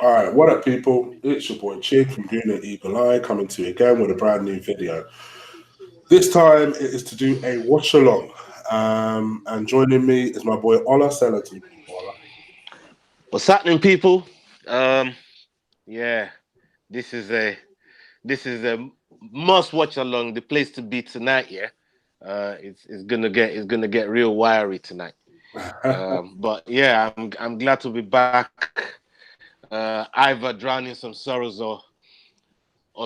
All right, what up, people? It's your boy Chig from Gooner Eagle Eye coming to you again with a brand new video. This time it is to do a watch along. And joining me is my boy Ola. Say hello to me, Ola. What's happening, people? Yeah, this is a must watch along. The place to be tonight. Yeah, it's gonna get real wiry tonight. But yeah, I'm glad to be back. Either drowning some sorrows or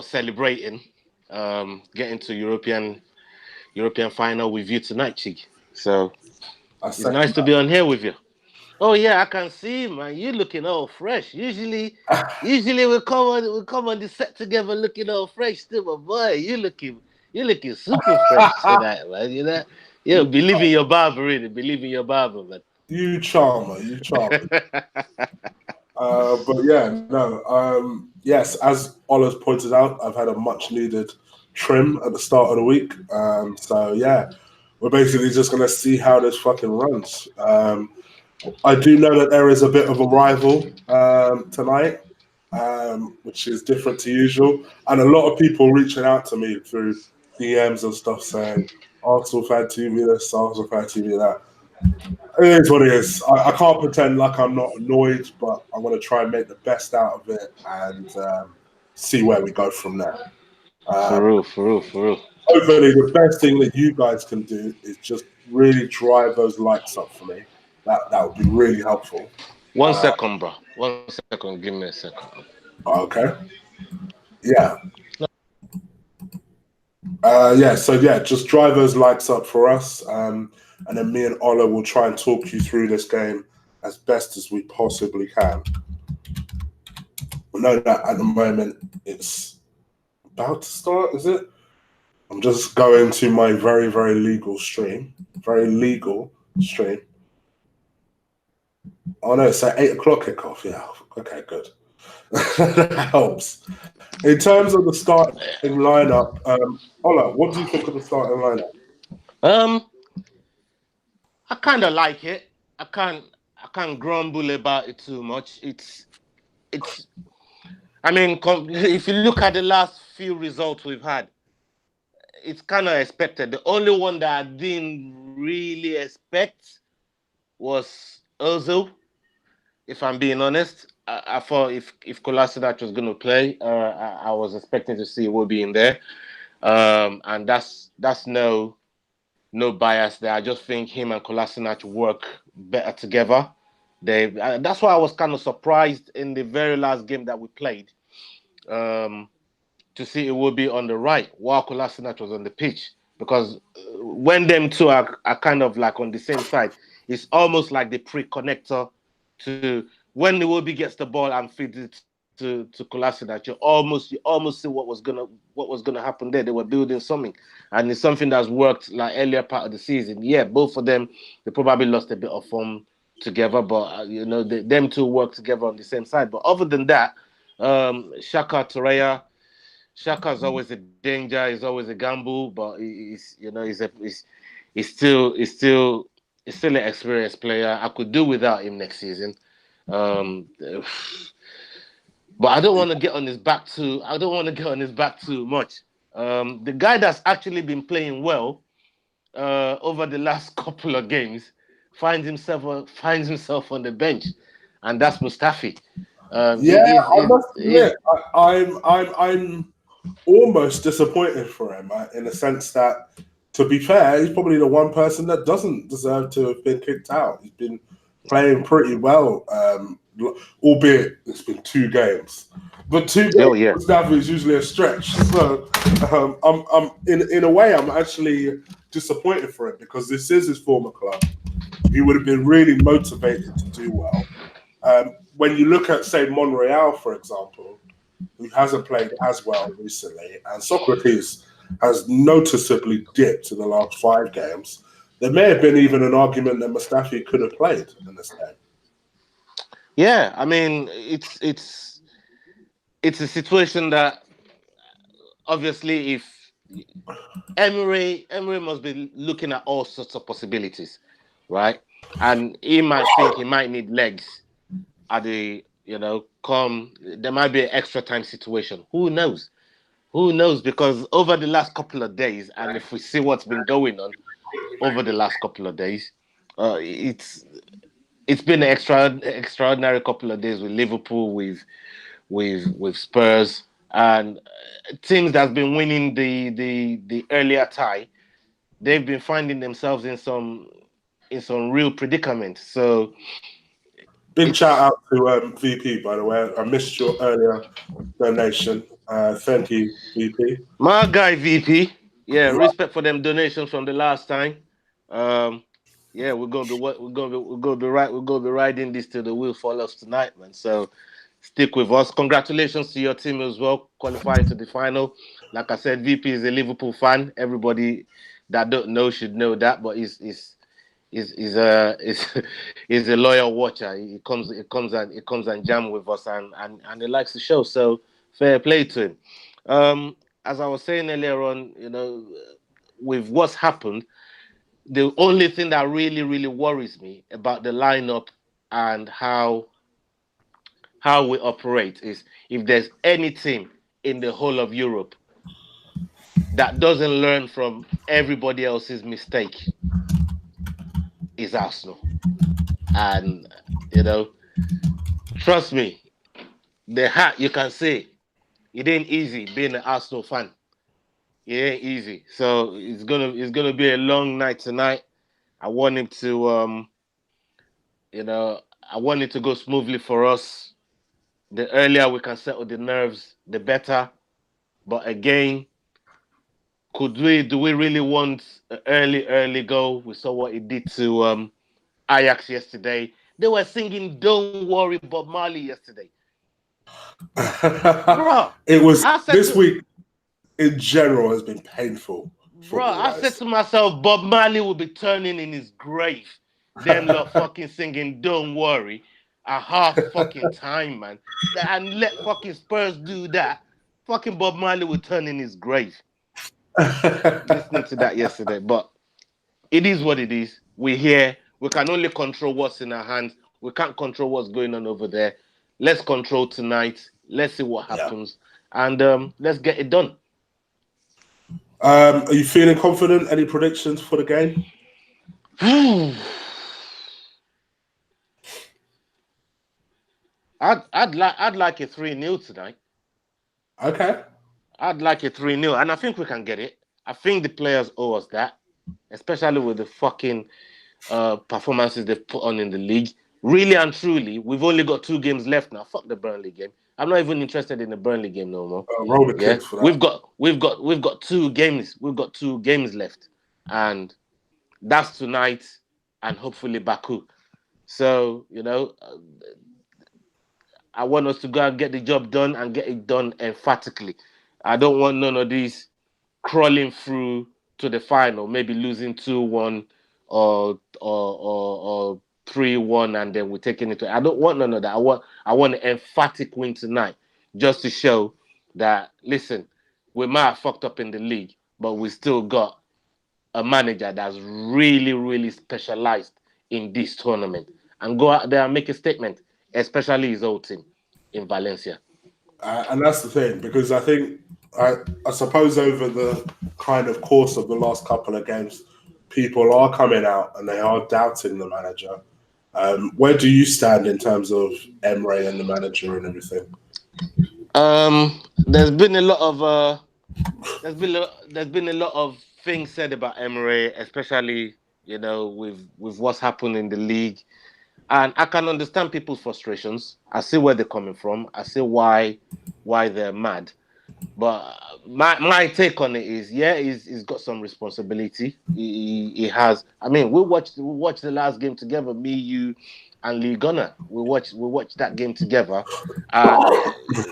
celebrating. Getting to European final with you tonight, Chig. So I it's second nice to be on here with you. Oh yeah, I can see, man. You looking all fresh. that. Usually we come on the set together looking all fresh too, but boy, you looking super fresh tonight, man. You know, yeah, believe in your barber, really. Believe in your barber, man. You charmer, you charmer. But yeah, no. Yes, as Ola's pointed out, I've had a much needed trim at the start of the week. So yeah, we're basically just gonna see how this fucking runs. I do know that there is a bit of a rival tonight, which is different to usual, and a lot of people reaching out to me through DMs and stuff saying Arsenal fan TV this, Arsenal fan TV that. It is what it is. I can't pretend like I'm not annoyed, but I'm going to try and make the best out of it and see where we go from there. For Um, real, for real, for real. Hopefully, the best thing that you guys can do is just really drive those likes up for me. That would be really helpful. One Uh, second, bro. 1 second. Give me a second. okay. Yeah. Yeah. So yeah, just drive those likes up for us, and then me and Ola will try and talk you through this game as best as we possibly can. We know that at the moment it's about to start, is it? I'm just going to my very, very legal stream. Very legal stream. Oh no, it's at 8 o'clock kickoff. Yeah. Okay, good. That helps. In terms of the starting lineup, Ola, what do you think of the starting lineup? Um, I kind of like it. I can't, I can't grumble about it too much. It's. I mean, if you look at the last few results we've had, it's kind of expected. The only one that I didn't really expect was Ozil. If I'm being honest, I thought if Kolasinac was going to play, I was expecting to see Iwobi in there, and that's no bias there. I just think him and Kolasinac work better together. That's why I was kind of surprised in the very last game that we played. Um, to see it will be on the right while Kolasinac was on the pitch. Because when them two are kind of like on the same side, it's almost like the pre-connector to when the Iwobi gets the ball and feeds it to Kolasinac. You almost see what was gonna happen there. They were building something, and it's something that's worked like earlier part of the season. Yeah, both of them they probably lost a bit of form together, but them two work together on the same side. But other than that, Xhaka Torreira. Shaka's always a danger. He's always a gamble, but he's still an experienced player. I could do without him next season. Um, but I don't want to get on his back too. I don't want to get on his back too much. The guy that's actually been playing well over the last couple of games finds himself on the bench, and that's Mustafi. Yeah, I must admit, I'm almost disappointed for him in the sense that, to be fair, he's probably the one person that doesn't deserve to have been kicked out. He's been playing pretty well, albeit it's been 2 games. But 2 games Oh yeah. for Mustafi is usually a stretch. So I'm in a way, I'm actually disappointed for him because this is his former club. He would have been really motivated to do well. When you look at, say, Monreal, for example, who hasn't played as well recently, and Socrates has noticeably dipped in the last 5 games, there may have been even an argument that Mustafi could have played in this game. Yeah, I mean, it's a situation that obviously if Emery must be looking at all sorts of possibilities, right? And he might think he might need legs at the there might be an extra time situation. Who knows? Who knows? Because over the last couple of days, and if we see what's been going on over the last couple of days, it's been an extraordinary couple of days with Liverpool, with Spurs, and teams that's been winning the earlier tie. They've been finding themselves in some real predicament. So Big shout out to VP, by the way. I missed your earlier donation. Thank you, VP. my guy VP, yeah, respect for them donations from the last time. Yeah, we're gonna be riding this till the wheel follows tonight, man. So stick with us. Congratulations to your team as well, qualifying to the final. Like I said, VP is a Liverpool fan. Everybody that don't know should know that, but he's a loyal watcher. He comes and jam with us and he likes the show. So fair play to him. As I was saying earlier on, with what's happened, the only thing that really, really worries me about the lineup and how we operate is if there's any team in the whole of Europe that doesn't learn from everybody else's mistake, is Arsenal. And trust me, the hat you can say it ain't easy being an Arsenal fan. It ain't easy. So it's gonna be a long night tonight. I want him to I want it to go smoothly for us. The earlier we can settle the nerves, the better. But again, do we really want an early goal? We saw what it did to Ajax yesterday. They were singing "Don't Worry, Bob Marley" yesterday. Bro, It was this week in general has been painful. Bro, I said to myself, Bob Marley will be turning in his grave. Them lot fucking singing "Don't Worry" a half fucking time, man. And let fucking Spurs do that. Fucking Bob Marley will turn in his grave. Listening to that yesterday, but it is what it is. We're here. We can only control what's in our hands. We can't control what's going on over there. Let's control tonight. Let's see what happens, and let's get it done. Are you feeling confident? Any predictions for the game? I'd like a 3-0 tonight. Okay. I'd like a 3-0, and I think we can get it. I think the players owe us that, especially with the fucking performances they've put on in the league. Really and truly, we've only got 2 games left now. Fuck the Burnley game. I'm not even interested in the Burnley game no more. Roll the clips for that. We've got 2 games. We've got 2 games left, and that's tonight and hopefully Baku. So I want us to go and get the job done and get it done emphatically. I don't want none of these crawling through to the final, maybe losing 2-1 or 3-1, and then we're taking it to. I don't want none of that. I want an emphatic win tonight, just to show that, listen, we might have fucked up in the league, but we still got a manager that's really, really specialized in this tournament, and go out there and make a statement, especially his old team in Valencia. And that's the thing, because I think, I suppose over the kind of course of the last couple of games, people are coming out and they are doubting the manager. Where do you stand in terms of Emre and the manager and everything? There's been a lot of things said about Emre, especially with what's happened in the league, and I can understand people's frustrations. I see where they're coming from. I see why they're mad. But my take on it is, he's got some responsibility. He has. I mean, we watched the last game together, me, you, and Lee Gunner. We watched that game together, and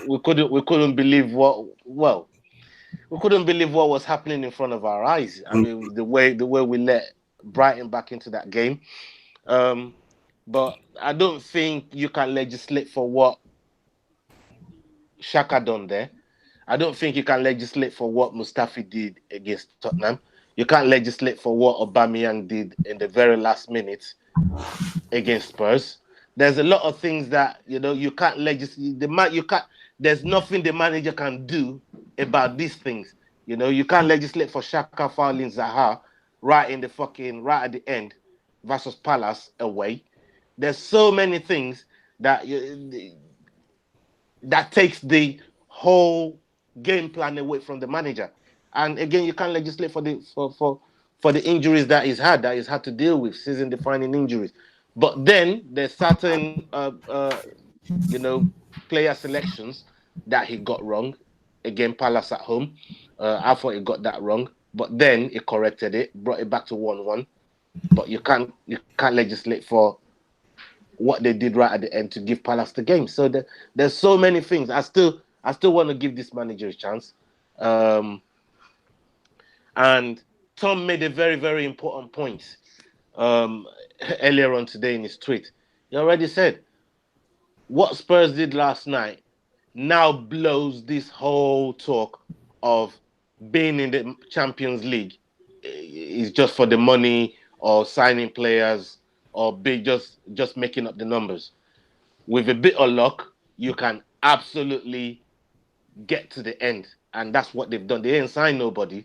we couldn't believe what was happening in front of our eyes. I mean, the way we let Brighton back into that game. But I don't think you can legislate for what Xhaka done there. I don't think you can legislate for what Mustafi did against Tottenham. You can't legislate for what Aubameyang did in the very last minute against Spurs. There's a lot of things that you can't legislate. You can't. There's nothing the manager can do about these things. You can't legislate for Xhaka fouling Zaha right at the end versus Palace away. There's so many things that that takes the whole game plan away from the manager. And again, you can't legislate for the injuries that he's had to deal with, season-defining injuries. But then there's certain player selections that he got wrong. Again, Palace at home. I thought he got that wrong, but then he corrected it, brought it back to 1-1. But you can't legislate for what they did right at the end to give Palace the game. So there's so many things. I still want to give this manager a chance. And Tom made a very, very important point earlier on today in his tweet. He already said what Spurs did last night now blows this whole talk of being in the Champions League is just for the money or signing players or just making up the numbers. With a bit of luck, you can absolutely get to the end, and that's what they've done. They ain't signed nobody,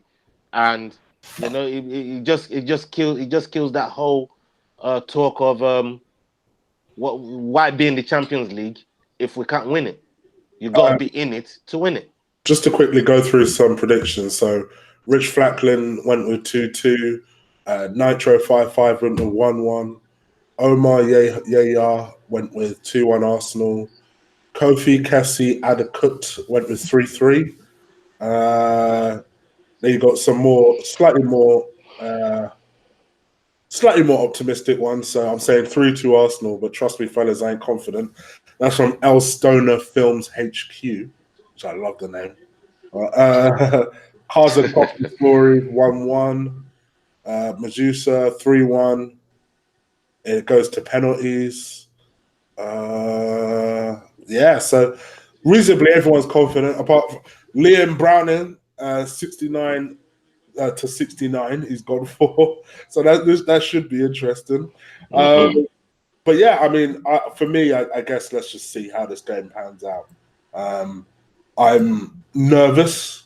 and it just kills that whole talk of why be in the Champions League if we can't win it. You got to be in it to win it. Just to quickly go through some predictions. So, Rich Flatlin went with 2-2. Nitro 5-5 went with 1-1. Omar Yaya went with 2-1 Arsenal. Kofi Kessie Adakut went with 3-3. Then you got some slightly more optimistic ones. So I'm saying 3-2 Arsenal, but trust me, fellas, I ain't confident. That's from El Stoner Films HQ, which I love the name. Kaza Coffee Story 1-1. Medusa 3-1. It goes to penalties. So reasonably everyone's confident, apart from Liam Browning, 69 to 69 he's gone for. So that should be interesting. But yeah, I mean, for me, I guess let's just see how this game pans out. I'm nervous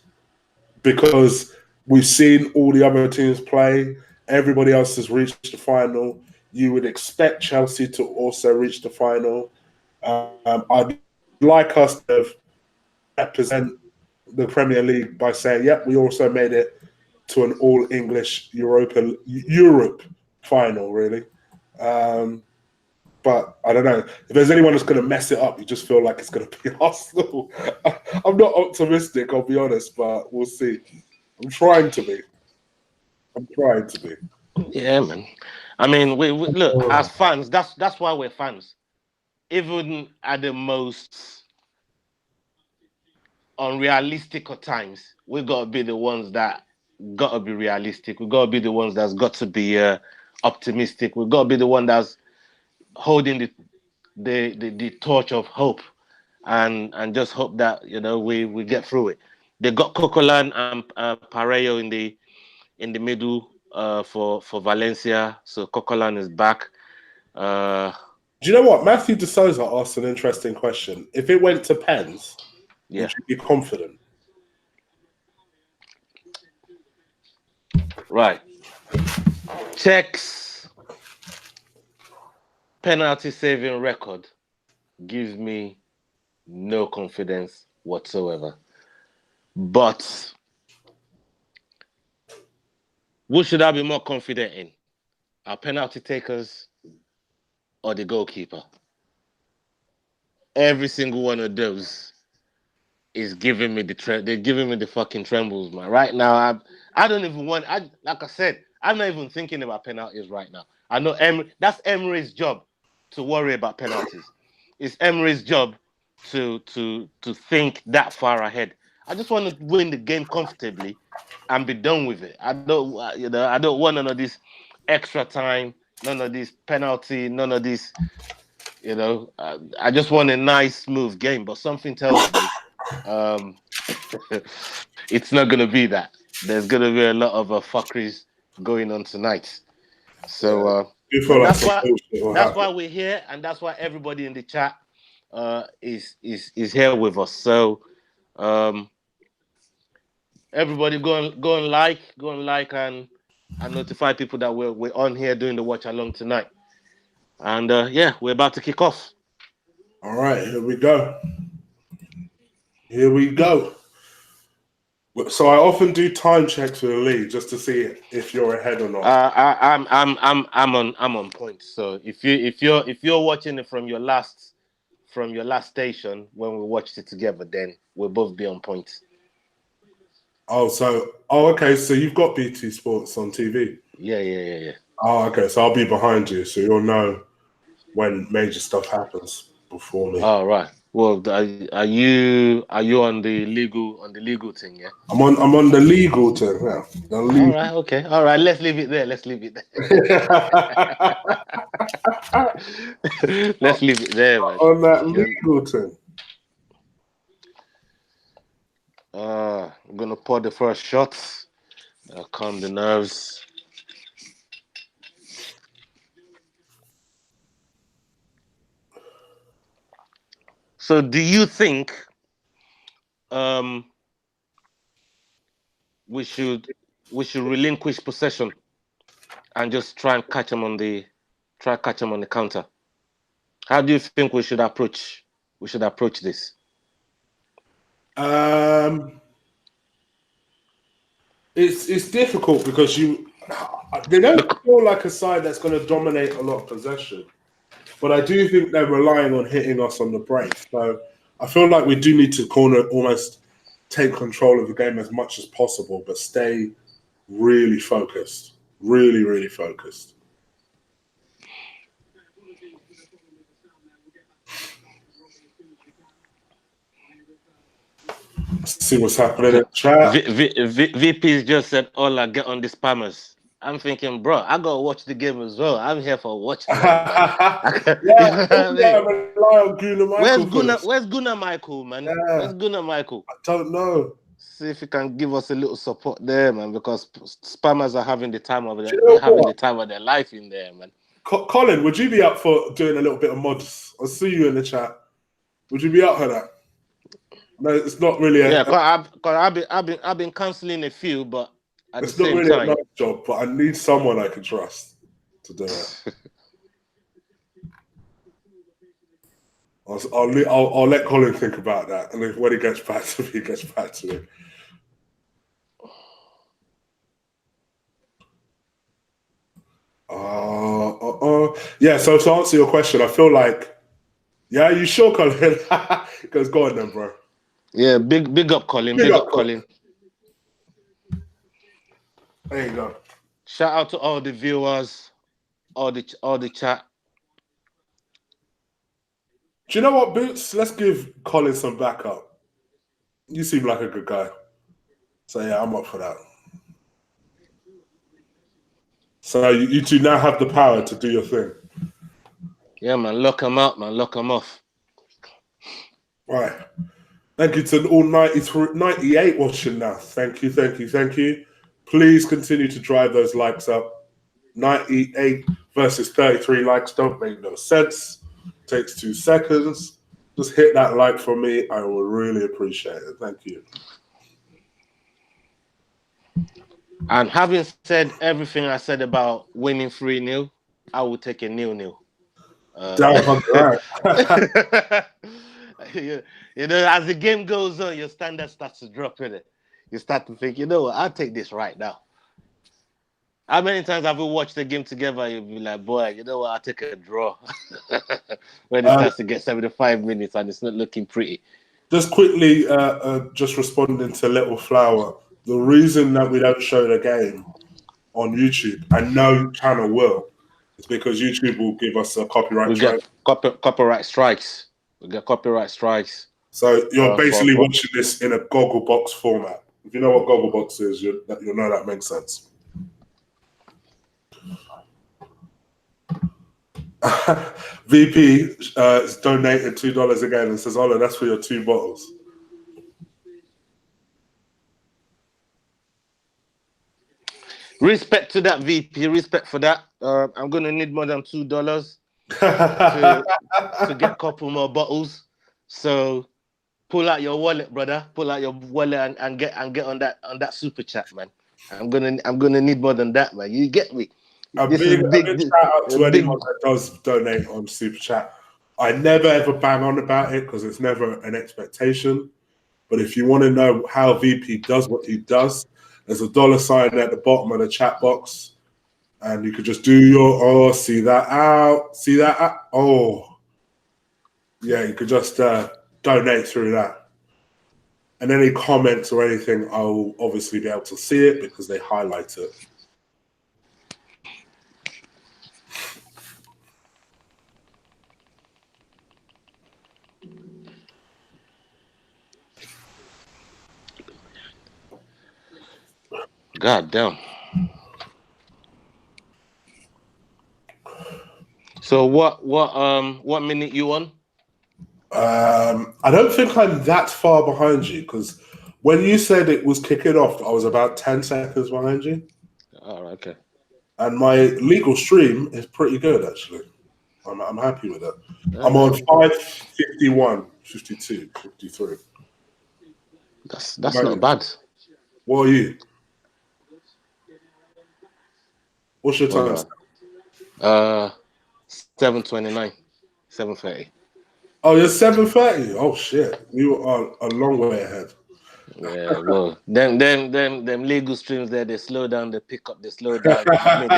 because we've seen all the other teams play. Everybody else has reached the final. You would expect Chelsea to also reach the final. I'd like us to represent the Premier League by saying, yep, we also made it to an all-English Europe final, really. But I don't know. If there's anyone that's going to mess it up, you just feel like it's going to be Arsenal. I'm not optimistic, I'll be honest, but we'll see. I'm trying to be. Yeah, man. I mean, we look, as fans, that's why we're fans. Even at the most unrealistic of times, we got to be the ones that got to be realistic. We got to be the ones that's got to be optimistic. We got to be the one that's holding the torch of hope, and just hope that we get through it. They got Coquelin and Parejo in the middle for Valencia, so Coquelin is back. Do you know what? Matthew De Souza asked an interesting question. If it went to pens, would you be confident? Right. Czech's penalty saving record gives me no confidence whatsoever. But who should I be more confident in? Our penalty takers or the goalkeeper? Every single one of those is giving me they're giving me the fucking trembles, man. Right now, I don't even want. Like I said, I'm not even thinking about penalties right now. I know that's Emery's job to worry about penalties. It's Emery's job to think that far ahead. I just want to win the game comfortably and be done with it. I don't want none of this extra time, none of this penalty, none of this. I just want a nice, smooth game. But something tells me it's not going to be that. There's going to be a lot of fuckeries going on tonight. So You So feel like some bullshit will that's happen. why we're here, and that's why everybody in the chat is here with us. So everybody go and like and notify people that we're on here doing the watch along tonight. And yeah, we're about to kick off. All right, here we go. Here we go. So I often do time checks with the league just to see if you're ahead or not. I'm on point. So if you're watching it from your last station when we watched it together, then we'll both be on point. Okay. So you've got BT Sports on TV. Yeah. Oh, okay. So I'll be behind you, so you'll know when major stuff happens before me. All right. Well, are you on the legal thing? Yeah. I'm on the legal thing now. All right. Okay. All right. Let's leave it there. Let's leave it there, man. On that legal thing. I'm gonna pour the first shot. Calm the nerves. So, do you think we should relinquish possession and just try and catch them on the counter? How do you think we should approach this? It's difficult because they don't feel like a side that's going to dominate a lot of possession, but I do think they're relying on hitting us on the break. So I feel like we do need to almost take control of the game as much as possible, but stay really focused, really focused. Let's see what's happening in the chat. VP's just said, "Ola, get on the spammers." I'm thinking, bro, I gotta watch the game as well. I'm here for watching. Yeah, rely on Gooner Michael. Where's Gooner Michael, man? Yeah. Where's Gooner Michael? I don't know. See if he can give us a little support there, man, because spammers are having the time of their life in there, man. Colin, would you be up for doing a little bit of mods? I'll see you in the chat. Would you be up for that? No, it's not really I've been cancelling a few, but it's not really a nice job. But I need someone I can trust to do it. I'll let Colin think about that, and when he gets back to me, he gets back to me. Yeah. So to answer your question, I feel like, yeah, you sure, Colin? Because go on then, bro. Yeah, big up, Colin. Big up, Colin. There you go. Shout out to all the viewers, all the chat. Do you know what, Boots? Let's give Colin some backup. You seem like a good guy. So yeah, I'm up for that. So you two now have the power to do your thing. Yeah, man. Lock them out, man. Lock them off. Right. Thank you to all 98 watching now. Thank you. Please continue to drive those likes up. 98 versus 33 likes don't make no sense. Takes 2 seconds. Just hit that like for me. I will really appreciate it. Thank you. And having said everything I said about winning 3-0, I will take a 0-0. You know, as the game goes on, your standard starts to drop in it. You start to think, you know what, I'll take this right now. How many times have we watched the game together? You'll be like, boy, you know what, I'll take a draw. When it starts to get 75 minutes and it's not looking pretty. Just quickly, just responding to Little Flower. The reason that we don't show the game on YouTube, and no channel will, is because YouTube will give us a copyright strike. Copyright strikes. We get copyright strikes. So you're basically watching this in a Gogglebox format. If you know what Gogglebox is, you'll know that makes sense. VP has donated $2 again and says, "Ola, that's for your 2 bottles." Respect to that, VP. Respect for that. I'm gonna need more than $2 to get a couple more bottles. So pull out your wallet, brother. Pull out your wallet and get on that super chat, man. I'm gonna need more than that, man. You get me? A This is big big. shout out to Big. anyone that does donate on Super Chat. I never ever bang on about it because it's never an expectation. But if you want to know how VP does what he does, there's a $sign at the bottom of the chat box. And you could just do your, see that out. Oh, yeah, you could just donate through that. And any comments or anything, I'll obviously be able to see it because they highlight it. God damn. So what minute you on? I don't think I'm that far behind you because when you said it was kicking off, I was about 10 seconds behind you. Oh, okay. And my legal stream is pretty good, actually. I'm happy with it. I'm on 5:51, 52, 53. That's not bad. What are you? What's your time? 7:29, 7:30. Oh, you're 7:30. Oh shit, you are a long way ahead. Yeah, well, them legal streams there, they slow down, they pick up, they slow down. I mean,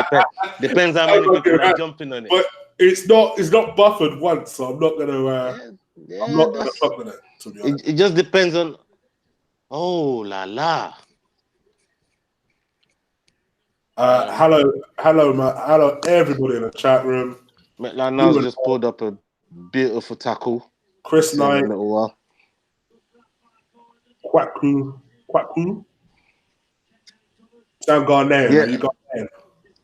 depends how many people are jumping on it. But it's not buffered once, so I'm not gonna. I'm not gonna fuck with it. To be honest, it just depends on. Oh la la. hello, everybody in the chat room. McLarnell's just pulled up a beautiful tackle. Chris Knight. In a little while. Kwaku. Sound Ghanaian. Yeah. Are you Ghanaian?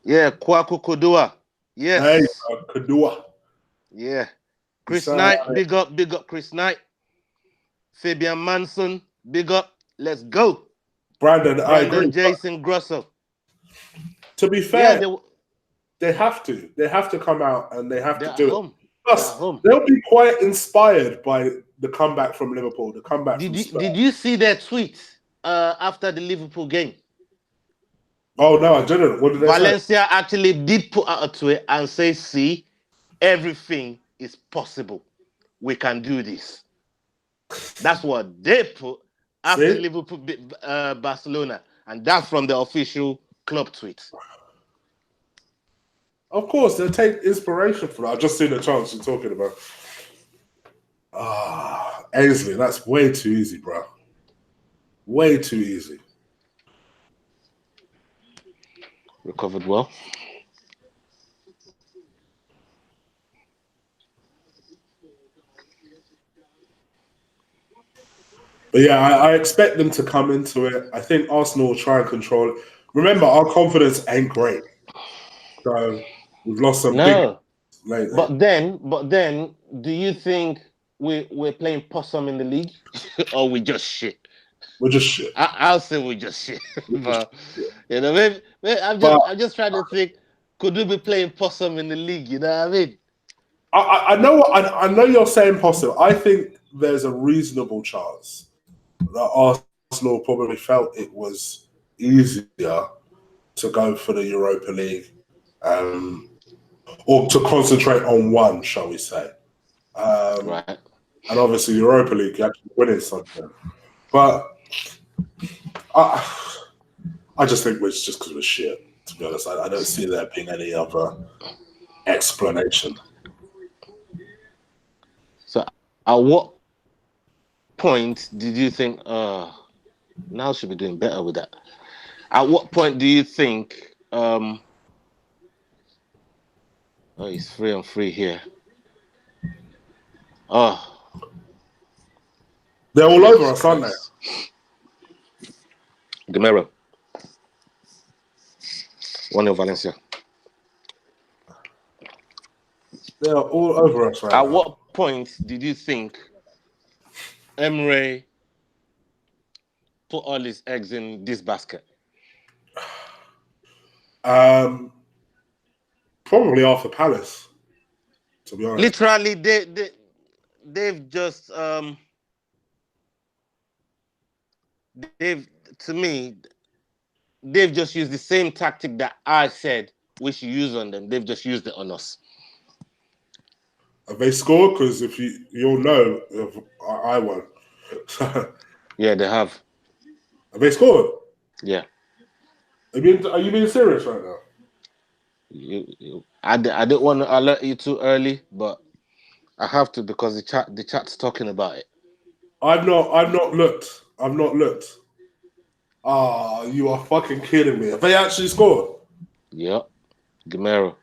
Yeah, Kwaku Kodua. Yes. Hey, Kodua. Yeah. Chris Knight, big up Chris Knight. Fabian Manson, big up. Let's go. Brandon, I agree. Jason Grosso. To be fair, they have to. They have to come out and they have to do it. Plus, they'll be quite inspired by the comeback from Liverpool. The comeback. Did you see their tweet after the Liverpool game? Oh no, I didn't. What did they say? Valencia actually did put out a tweet and say, "See, everything is possible. We can do this." That's what they put after Liverpool beat Barcelona, and that's from the official club tweet. Of course, they'll take inspiration from that. I've just seen the chance you're talking about. Ainsley, that's way too easy, bro. Way too easy. Recovered well. But yeah, I expect them to come into it. I think Arsenal will try and control it. Remember, our confidence ain't great. So we've lost some big lately. But then, do you think we're playing possum in the league, or we just shit? We're just shit. I'll say we're just shit. But you know, maybe I'm just trying to think. Could we be playing possum in the league? You know what I mean? I know you're saying possum. I think there's a reasonable chance that Arsenal probably felt it was easier to go for the Europa League, or to concentrate on one, shall we say? Right. And obviously, Europa League, you're actually winning something. But I just think it's just because we're shit. To be honest, I don't see there being any other explanation. So, at what point did you think, now should be doing better with that? At what point do you think, he's 3-on-3 here. They're all over us, aren't they? Gamero. 1-0 Valencia. They're all over us right now. At what point did you think Emre put all his eggs in this basket? Probably after Palace, to be honest. Literally, they've just to me they've just used the same tactic that I said we should use on them. They've just used it on us. Have they scored? Because if you'll know if I won. Yeah, they have. Have they scored? Yeah. Are you being serious right now? I didn't want to alert you too early, but I have to because the chat's talking about it. I've not looked. I've not looked. Ah, you are fucking kidding me. Have they actually scored? Yep. Gamero.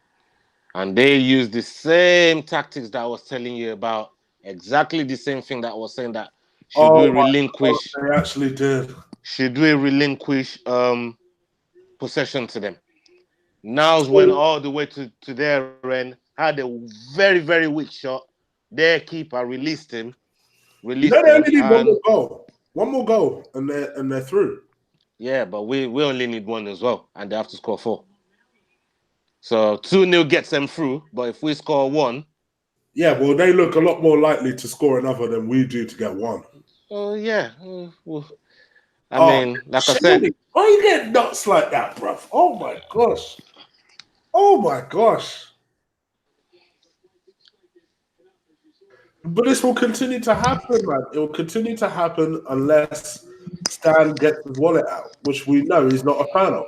And they used the same tactics that I was telling you about. Exactly the same thing that I was saying that should we relinquish? God, they actually did. Should we relinquish possession to them? Now's went all the way to their end, had a very, very weak shot. Their keeper released him. They only need one more goal. One more goal and they're through. Yeah, but we only need one as well, and they have to score 4. So 2-0 gets them through, but if we score 1. Yeah, well, they look a lot more likely to score another than we do to get 1. Oh, yeah. Well, I mean, like I said. Why are you getting nuts like that, bruv? Oh, my gosh. Oh, my gosh. But this will continue to happen, man. It will continue to happen unless Stan gets his wallet out, which we know he's not a fan of.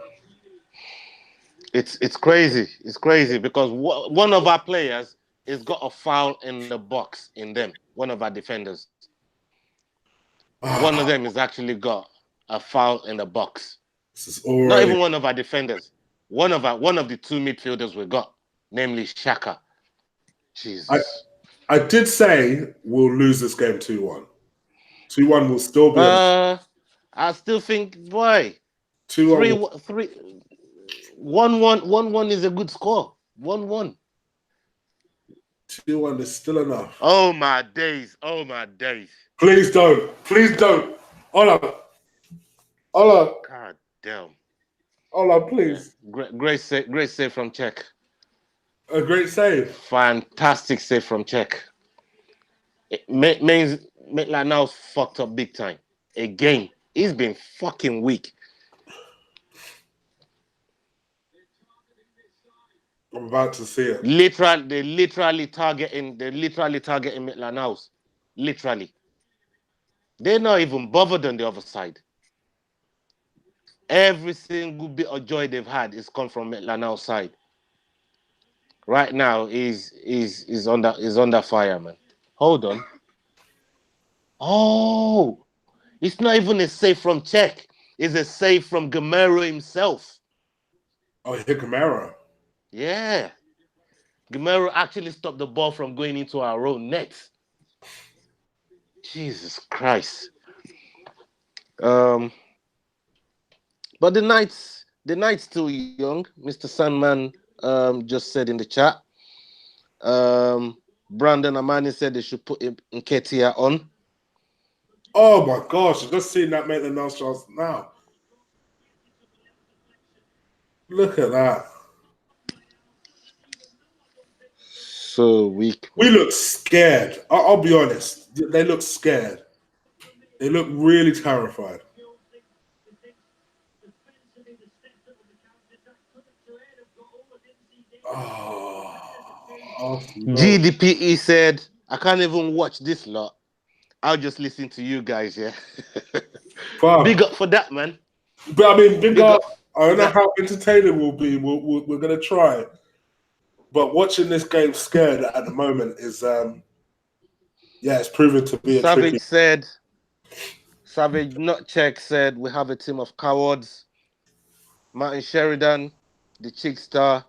It's crazy. It's crazy because one of our players has got a foul in the box in them. One of our defenders. One of them has actually got a foul in the box. Not even one of our defenders. One of the 2 midfielders we got, namely Xhaka. Jesus. I did say we'll lose this game 2-1. 2-1 will still be. I still think, boy. 2-1. 1-1 is a good score. 1-1. 2-1 is still enough. Oh my days. Oh my days. Please don't. Please don't. Ola. God damn. Ola, please. Yeah. Great save from Chig. A great save. Fantastic save from Chig. It means like now fucked up big time. Again, he's been fucking weak. I'm about to see it. They're literally targeting Midland House. Literally. They're not even bothered on the other side. Every single bit of joy they've had is come from Midland House side. Right now is under fire, man. Hold on. Oh, it's not even a save from Chig. It's a save from Gamero himself. Oh, he hit Gamero. Yeah. Gamero actually stopped the ball from going into our own net. Jesus Christ. But the night's still young. Mr. Sandman just said in the chat. Brandon Amani said they should put Nketiah on. Oh my gosh, I've just seen that make the nostrils now. Look at that. So weak. We look scared. I'll be honest. They look scared. They look really terrified. Oh, no. GDPE said, I can't even watch this lot. I'll just listen to you guys, yeah. Big up for that, man. But I mean, big up. I don't know how entertaining we'll be. We're going to try. But watching this game scared at the moment is, it's proven to be a tricky. Savage Not Check said, we have a team of cowards. Martin Sheridan, the Chig star.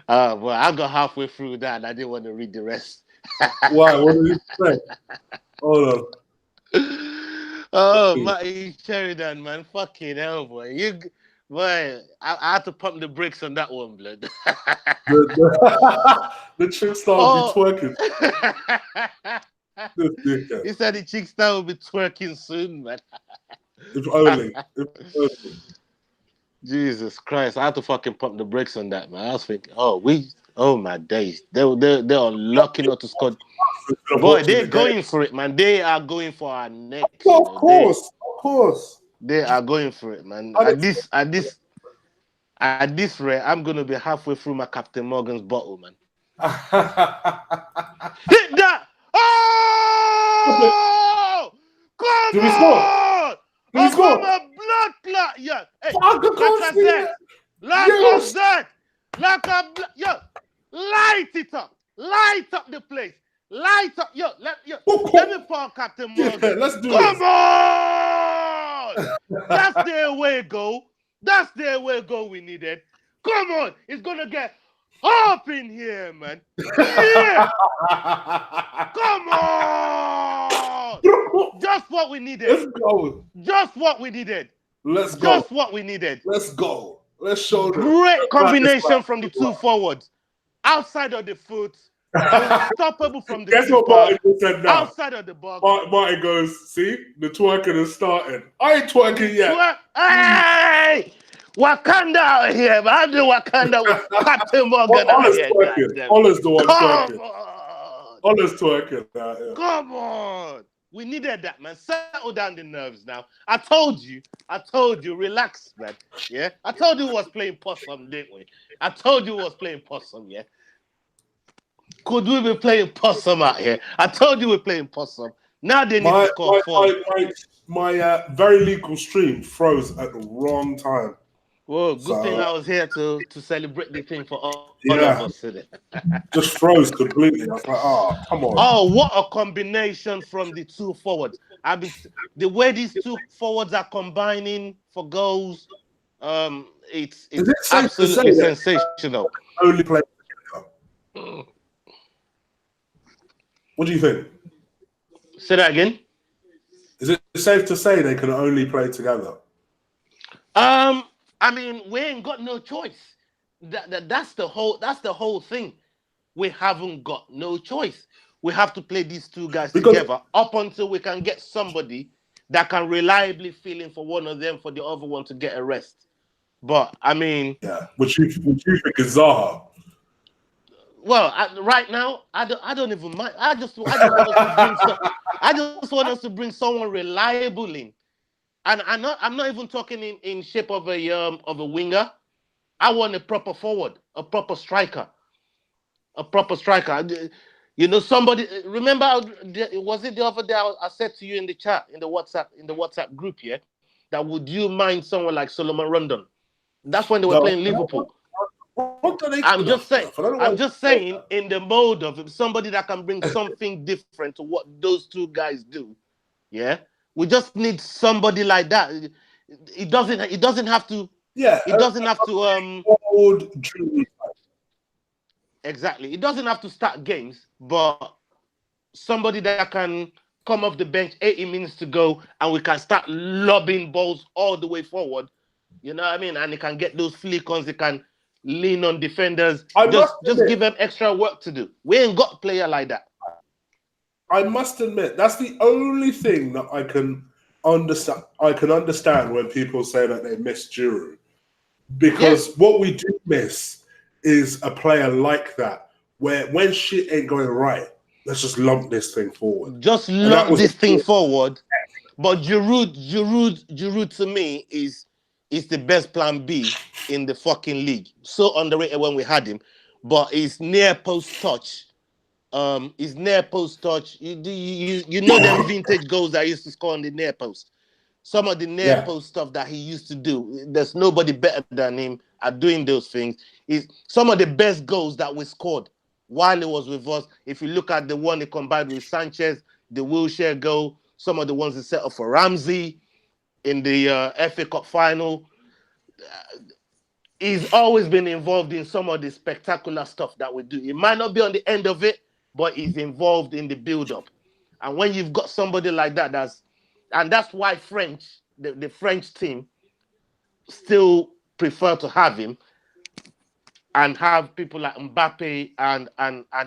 Well, I got halfway through that and I didn't want to read the rest. Why? What did you say? Hold on. Oh, Martin Sheridan, man. Fucking hell, boy. I had to pump the brakes on that one, blood. The Chig star will be twerking. He said the Chig star will be twerking soon, man. If only. Jesus Christ! I had to fucking pump the brakes on that, man. I was thinking, oh my days, they're lucky not to score. Boy, they're going for it, man. They are going for our necks. Well, of course. They are going for it, man. At this rate, I'm gonna be halfway through my Captain Morgan's bottle, man. Hit that! Oh! Come Did we score? on! Did we score? I'm a blood clot, yeah. Hey, Like light it up, light up the place, light up, let me call Captain Morgan. Yeah, let's do Come this. on! That's the away goal. That's the away goal we needed. Come on, it's gonna get up in here, man. Yeah. Come on! Just what we needed. Let's go. Just what we needed. Let's go. Just what we needed. Let's go. Let's show them. Great combination from the two forwards. Outside of the foot. Unstoppable from the Guess what Martin said now? Outside of the box. Martin goes, see? The twerking is starting. I ain't twerking yet. Hey! Wakanda out here, man. I do Wakanda with Captain Morgan out here. Ola's the one twerking. Ola's twerking out here. Come on. We needed that, man. Settle down the nerves now. I told you, relax, man. Yeah? I told you we was playing possum, didn't we? I told you we was playing possum, yeah? Could we be playing possum out here? I told you we're playing possum. Now they need to score four. My very legal stream froze at the wrong time. Well, good thing I was here to celebrate the thing for all of us today. Just froze completely. I was like, come on. Oh, what a combination from the two forwards. The way these two forwards are combining for goals, it's absolutely sensational. Only play together. What do you think? Say that again. Is it safe to say they can only play together? I mean, we ain't got no choice. That's the whole thing. We haven't got no choice. We have to play these two guys together up until we can get somebody that can reliably fill in for one of them for the other one to get a rest. But I mean, which you think is Zaha? Well, right now, I don't even mind. I just want us to bring someone reliable in. And I'm not even talking in shape of a winger. I want a proper forward, a proper striker. You know, somebody. Remember, was it the other day I said to you in the chat in the WhatsApp group here that would you mind someone like Solomon Rondon? That's when they were playing Liverpool. I'm just saying, in the mode of somebody that can bring something different to what those two guys do. Yeah. We just need somebody like that. It doesn't have to. Yeah. It doesn't have to. Exactly. It doesn't have to start games, but somebody that can come off the bench 80 minutes to go, and we can start lobbing balls all the way forward. You know what I mean? And they can get those flick-ons. They can lean on defenders. Just give them extra work to do. We ain't got a player like that. I must admit, that's the only thing that I can understand. I can understand when people say that they miss Giroud. Because what we do miss is a player like that, where when shit ain't going right, let's just lump this thing forward. Just lump this thing forward. But Giroud to me is the best plan B in the fucking league. So underrated when we had him. But his near post touch. You know them vintage goals that I used to score on the near post. Some of the near post stuff that he used to do, there's nobody better than him at doing those things. Is some of the best goals that we scored while he was with us. If you look at the one he combined with Sanchez, the wheelchair goal, some of the ones he set up for Ramsey in the FA Cup final. He's always been involved in some of the spectacular stuff that we do. He might not be on the end of it, but he's involved in the build-up. And when you've got somebody like that, that's why the French team still prefer to have him and have people like Mbappe and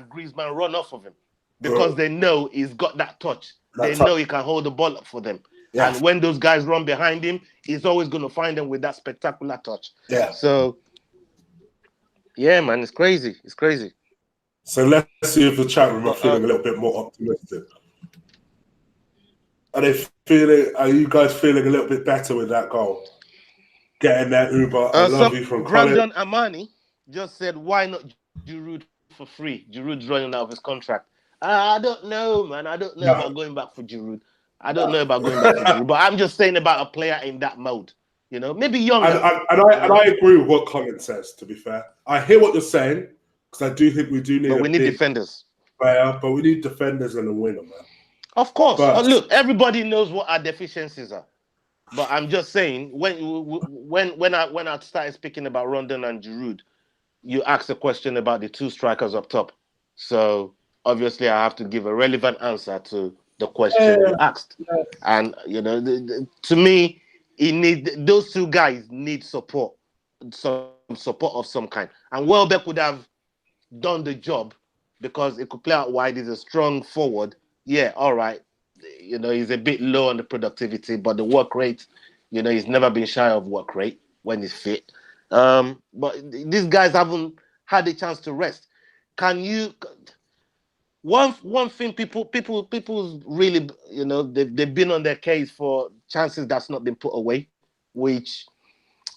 Griezmann run off of him because they know he's got that touch. They know he can hold the ball up for them. Yeah. And when those guys run behind him, he's always going to find them with that spectacular touch. Yeah. So, yeah, man, it's crazy. It's crazy. So let's see if the chat room are feeling a little bit more optimistic. Are you guys feeling a little bit better with that goal? Getting that Uber, I love you from Brandon Amani just said, why not Giroud for free? Giroud's running out of his contract. I don't know, man. I don't know about going back for Giroud. But I'm just saying about a player in that mode. You know, maybe younger. And I agree with what Colin says, to be fair. I hear what you're saying, because I do think we do need but we need defenders. Player, but we need defenders and a winner, man. Of course. Look, everybody knows what our deficiencies are. But I'm just saying, when I started speaking about Rondon and Giroud, you asked a question about the two strikers up top. So obviously, I have to give a relevant answer to the question you asked. Yeah. And you know, to me, those two guys need support, some support of some kind. And Welbeck would have done the job because it could play out wide. He's a strong forward. Yeah, all right. You know, he's a bit low on the productivity, but the work rate, you know, he's never been shy of work rate when he's fit. But these guys haven't had a chance to rest. Can you? One thing people really, you know, they've been on their case for chances that's not been put away, which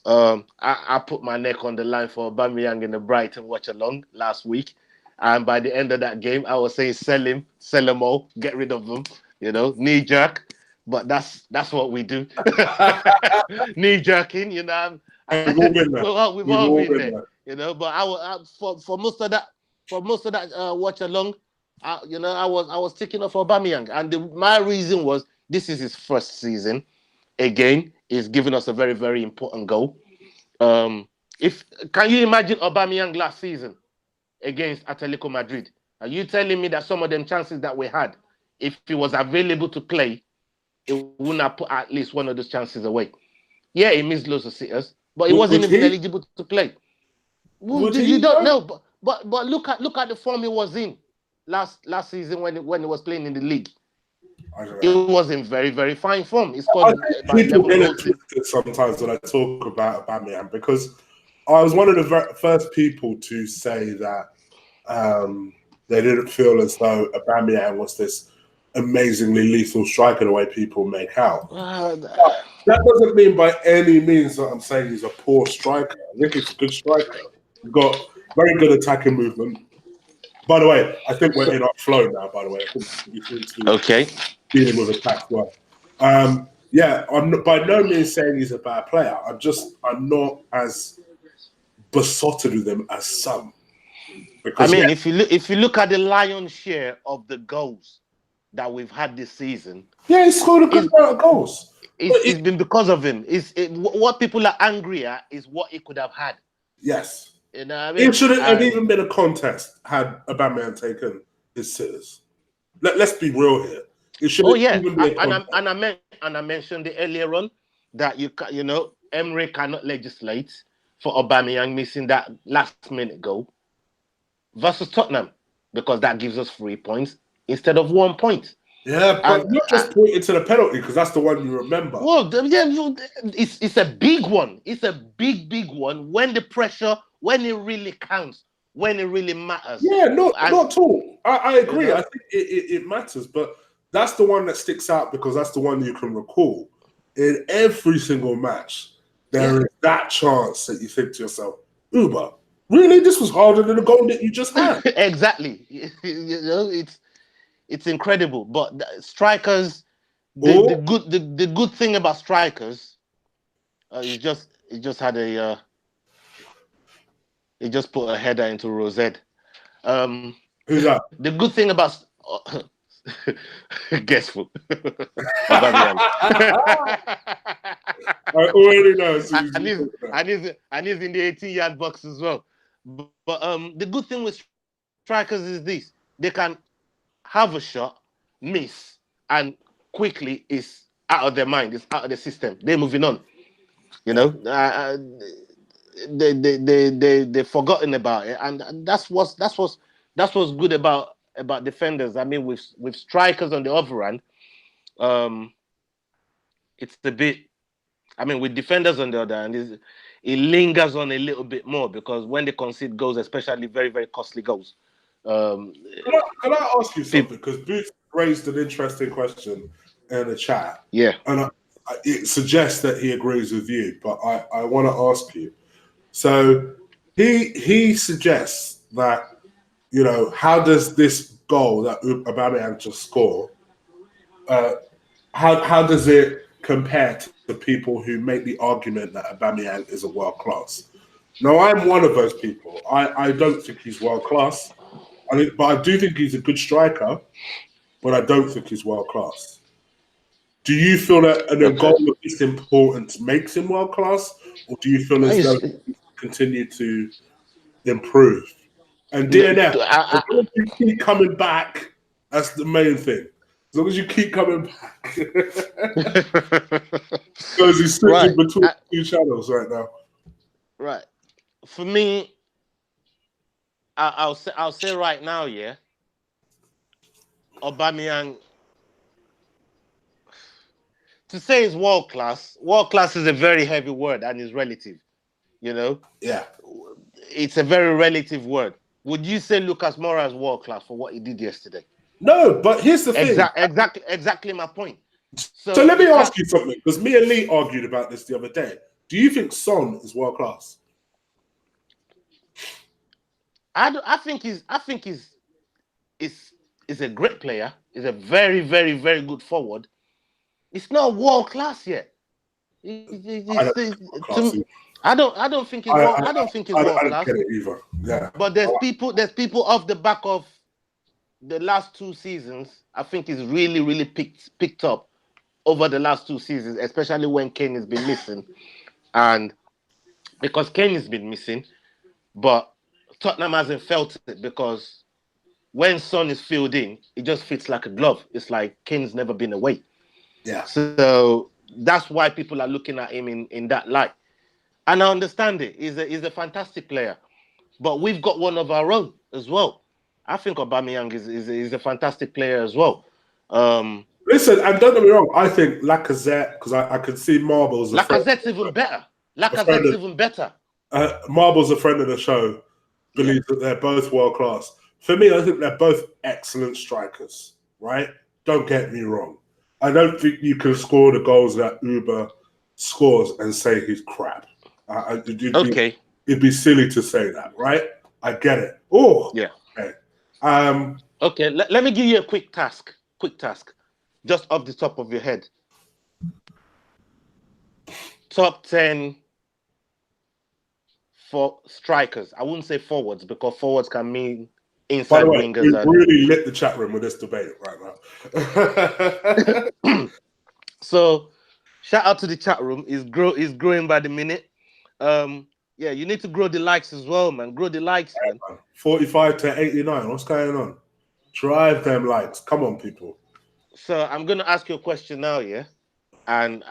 I put my neck on the line for Aubameyang in the Brighton Watchalong last week. And by the end of that game, I was saying sell them all, get rid of them, you know, knee jerk. But that's what we do. Knee jerking, you know. We've all been there, you know. But for most of that watch along, you know, I was taking off Aubameyang, and my reason was this is his first season. Again, he's giving us a very, very important goal. Can you imagine Aubameyang last season against Atletico Madrid? Are you telling me that some of them chances that we had, if he was available to play, it wouldn't have put at least one of those chances away? Yeah, he missed loads of sitters, but he wasn't even eligible to play. You don't know, but look at the form he was in last season when he was playing in the league. It was in very, very fine form. He scored about 11 goals. Sometimes when I talk about Aubameyang, because I was one of the first people to say that they didn't feel as though Aubameyang was this amazingly lethal striker the way people make out. That doesn't mean by any means that I'm saying he's a poor striker. I think he's a good striker. He's got very good attacking movement. By the way, I think we're in our flow now, by the way. Okay. Dealing with attack well. Yeah, I'm by no means saying he's a bad player. I'm not as besotted with him as some. Because, if you look at the lion's share of the goals that we've had this season, he scored a good amount of goals. It's been because of him. What people are angry at is what he could have had. Yes. You know what I mean? It shouldn't have even been a contest had Aubameyang taken his sitters. Let's be real here. It shouldn't even be a contest. And I mentioned it earlier on that you know Emery cannot legislate for Aubameyang missing that last minute goal versus Tottenham, because that gives us 3 points instead of 1 point. Yeah, but not just pointing to the penalty, because that's the one you remember. Well, it's a big one. It's a big one when the pressure, when it really counts, when it really matters. Yeah, not at all. I agree. You know? I think it matters, but that's the one that sticks out because that's the one you can recall. In every single match, there is that chance that you think to yourself, Uber, really? This was harder than the goal that you just had. Exactly. You know, it's incredible. But strikers, the good thing about strikers, he just had a he just put a header into Rosette. Who's that? The good thing about guessful. I already know. And he's in the 18-yard box as well. But the good thing with strikers is this: they can have a shot, miss, and quickly is out of their mind, it's out of the system. They're moving on. You know, they've forgotten about it, and that's what's good about defenders. I mean, with strikers on the other hand, it's a bit. I mean, with defenders on the other hand, it lingers on a little bit more because when they concede goals, especially very, very costly goals. Can I ask you something? Because Boots raised an interesting question in the chat. Yeah. And it suggests that he agrees with you, but I want to ask you. So he suggests that, you know, how does this goal that Aubameyang just scored, how does it compare to the people who make the argument that Aubameyang is a world class? Now, I'm one of those people. I don't think he's world class, but I do think he's a good striker, but I don't think he's world class. Do you feel that an goal of this importance makes him world class, or do you feel as though he continue to improve? And DNF, as long as you keep coming back, that's the main thing. As long as you keep coming back. Because he's switching between two channels right now. Right. For me, I'll say right now, yeah, Aubameyang, to say he's world class is a very heavy word and is relative, you know? Yeah. It's a very relative word. Would you say Lucas Moura is world class for what he did yesterday? No, but here's the thing. Exactly my point. So let me ask you something, because me and Lee argued about this the other day. Do you think Son is world class? I think he's a great player. He's a very, very, very good forward. It's not world class yet. I don't think he's world class. I don't get it either. Yeah. But there's people off the back of the last 2 seasons. I think he's really, really picked up over the last 2 seasons, especially when Kane has been missing. And because Kane has been missing, but Tottenham hasn't felt it because when Son is filled in, it just fits like a glove. It's like Kane's never been away. Yeah. So that's why people are looking at him in that light. And I understand it. He's a fantastic player. But we've got one of our own as well. I think Aubameyang is a fantastic player as well. Listen, and don't get me wrong, I think Lacazette, because I can see Marble's Lacazette's even better. Lacazette's even better. Marble's a friend of the show, believes that they're both world class. For me, I think they're both excellent strikers, right? Don't get me wrong. I don't think you can score the goals that Uber scores and say he's crap. It'd be silly to say that, right? I get it. Oh, yeah. Okay. Okay. Let me give you a quick task. Just off the top of your head. Top 10 for strikers. I wouldn't say forwards because forwards can mean inside wingers. We really lit the chat room with this debate right now. So, shout out to the chat room. It's growing by the minute. Yeah, you need to grow the likes as well, man. Grow the likes, man. 45 to 89. What's going on? Drive them likes. Come on, people. So I'm gonna ask you a question now, yeah, and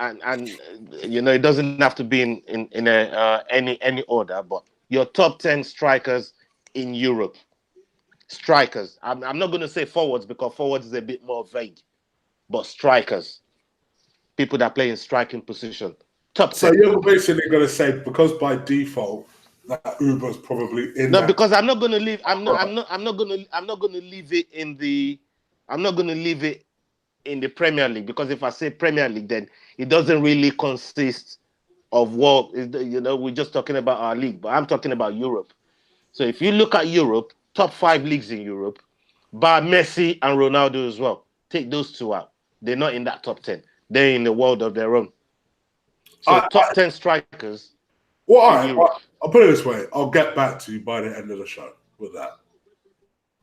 you know it doesn't have to be in any order, but your top 10 strikers in Europe. Strikers. I'm not gonna say forwards because forwards is a bit more vague, but strikers, people that play in striking position. Top 10. So you're basically gonna say because by default that Uber's probably in. No, because I'm not gonna leave. I'm not gonna leave it in the. I'm not gonna leave it in the Premier League because if I say Premier League, then it doesn't really consist of what we're just talking about our league, but I'm talking about Europe. So if you look at Europe, top 5 leagues in Europe, bar Messi and Ronaldo as well. Take those 2 out. They're not in that top 10. They're in the world of their own. So top 10 strikers. Well, all right. I'll put it this way. I'll get back to you by the end of the show with that.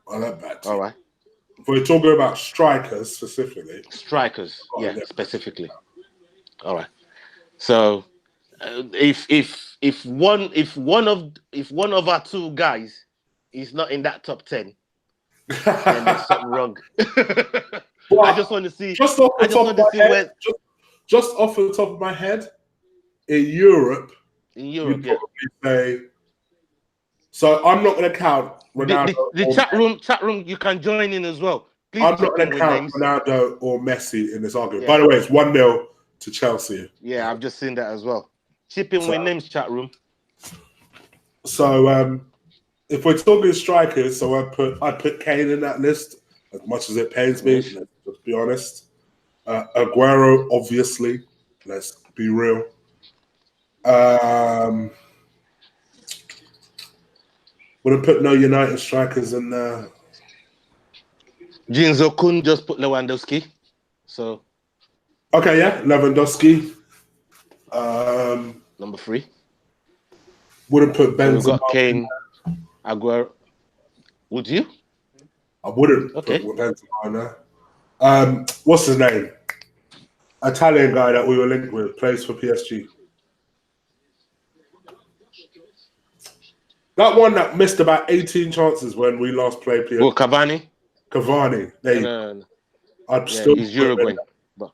I'll get back to you. All right. If we're talking about strikers specifically. Strikers, specifically. All right. So, if one of our 2 guys is not in that top 10, then there's something wrong. Well, I just want to see. Just off the top of my head, in Europe, you'd probably say. So I'm not going to count Ronaldo. The chat room, you can join in as well. Please I'm not going to count Ronaldo or Messi in this argument. Yeah. By the way, it's 1-0 to Chelsea. Yeah, I've just seen that as well. Chipping with names, chat room. So if we're talking strikers, so I put Kane in that list, as much as it pains me, let's be honest. Aguero, obviously. Let's be real. Wouldn't put no United strikers in there. Jinzo Kun just put Lewandowski. So okay, yeah, Lewandowski. Number 3. Wouldn't put Benzema. We've got Kane, Aguero. Would you? I wouldn't put Benzema in there. What's his name? Italian guy that we were linked with, plays for PSG. That one that missed about 18 chances when we last played PSG. Well, Cavani. There you go. I'd still. He's Uruguayan, but